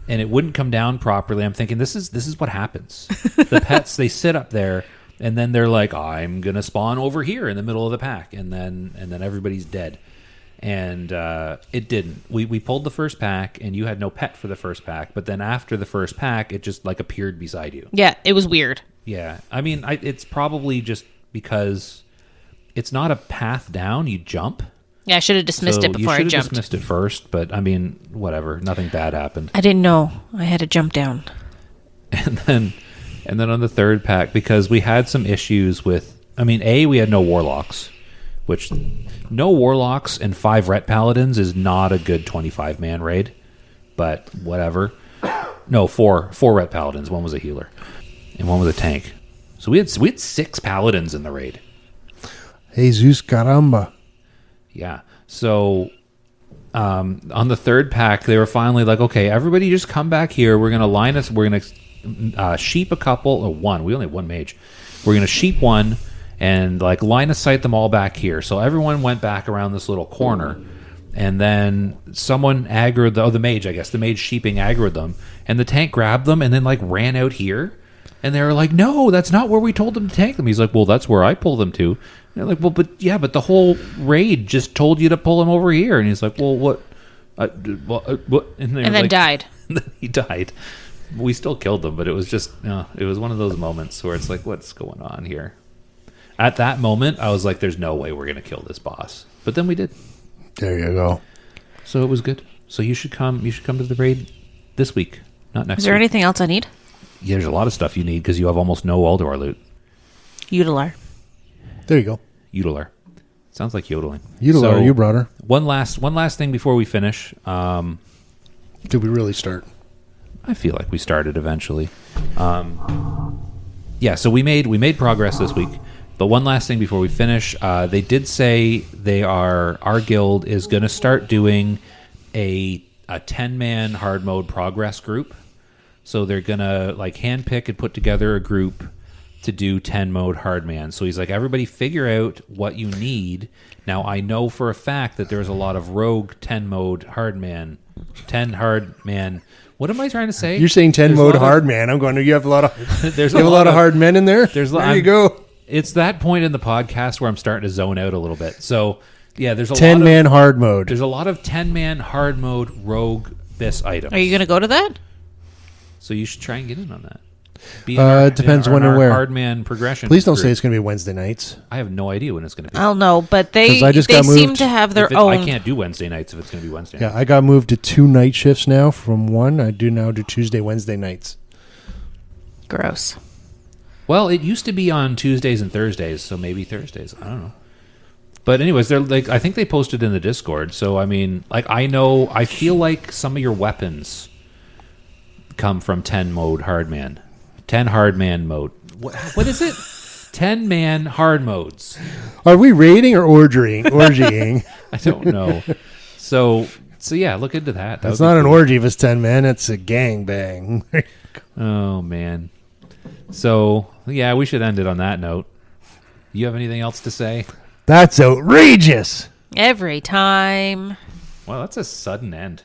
Speaker 1: and it wouldn't come down properly. I'm thinking this is what happens. The pets, they sit up there, and then they're like, I'm gonna spawn over here in the middle of the pack, and then everybody's dead. And it didn't. We pulled the first pack, and you had no pet for the first pack. But then after the first pack, it just like appeared beside you.
Speaker 3: Yeah, it was weird.
Speaker 1: Yeah, I mean, it's probably just because it's not a path down. You jump.
Speaker 3: Yeah, I should have dismissed it before I jumped.
Speaker 1: You should have dismissed it first, but I mean, whatever. Nothing bad happened.
Speaker 3: I didn't know I had to jump down.
Speaker 1: And then on the third pack, because we had some issues with. I mean, we had no warlocks, which. No warlocks and 5 ret paladins is not a good 25-man raid, but whatever. No, 4 ret paladins. One was a healer, and one was a tank. So we had 6 paladins in the raid.
Speaker 2: Jesus caramba!
Speaker 1: Yeah. So on the third pack, they were finally like, "Okay, everybody, just come back here. We're gonna line us. We're gonna sheep a couple or one. We only have one mage. We're gonna sheep one." And like line of sight them all back here. So everyone went back around this little corner, and then someone aggroed the mage, I guess. The mage sheeping aggroed them, and the tank grabbed them and then like ran out here. And they were like, "No, that's not where we told them to tank them." He's like, "Well, that's where I pulled them to." And they're like, "Well, but the whole raid just told you to pull them over here." And he's like, "Well, what?" What? And then
Speaker 3: like, died.
Speaker 1: He died. We still killed them, but it was just, it was one of those moments where it's like, what's going on here? At that moment, I was like, there's no way we're going to kill this boss. But then we did.
Speaker 2: There you go.
Speaker 1: So it was good. So you should come to the raid this week, not next week.
Speaker 3: Is there anything else I need?
Speaker 1: Yeah, there's a lot of stuff you need because you have almost no Ulduar loot.
Speaker 3: Ulduar.
Speaker 2: There you go.
Speaker 1: Ulduar. Sounds like yodeling.
Speaker 2: Ulduar, so, you brought her.
Speaker 1: One last thing before we finish.
Speaker 2: Did we really start?
Speaker 1: I feel like we started eventually. Yeah, so we made progress this week. But one last thing before we finish, they did say our guild is going to start doing a 10-man hard mode progress group. So they're going to like handpick and put together a group to do 10 mode hard man. So he's like, everybody figure out what you need. Now I know for a fact that there's a lot of rogue 10 mode hard man. What am I trying to say?
Speaker 2: You're saying 10 mode hard man. I'm going to, you have a lot of,
Speaker 1: there's
Speaker 2: you have a lot of hard men in there? There
Speaker 1: you
Speaker 2: go.
Speaker 1: It's that point in the podcast where I'm starting to zone out a little bit. So, yeah, there's a
Speaker 2: 10-man hard mode.
Speaker 1: There's a lot of 10-man hard mode rogue bis items.
Speaker 3: Are you going to go to that?
Speaker 1: So you should try and get in on that.
Speaker 2: It depends when and where.
Speaker 1: Hard man progression.
Speaker 2: Please don't say it's going to be Wednesday nights.
Speaker 1: I have no idea when it's going to be.
Speaker 3: I'll know, but they
Speaker 2: seem
Speaker 3: to have their own.
Speaker 1: I can't do Wednesday nights if it's going to be Wednesday nights.
Speaker 2: Yeah, I got moved to 2 night shifts now from 1. I do now do Tuesday, Wednesday nights.
Speaker 3: Gross.
Speaker 1: Well, it used to be on Tuesdays and Thursdays, so maybe Thursdays. I don't know. But anyways, they're like, I think they posted in the Discord. So I mean, like, I feel like some of your weapons come from 10 mode hard man. 10 hard man mode. What is it? 10 man hard modes.
Speaker 2: Are we raiding or orgying?
Speaker 1: I don't know. So yeah, look into that.
Speaker 2: It's not an orgy if it's 10 men. It's a gang bang.
Speaker 1: Oh, man. So, yeah, we should end it on that note. You have anything else to say?
Speaker 2: That's outrageous.
Speaker 3: Every time.
Speaker 1: Well, that's a sudden end.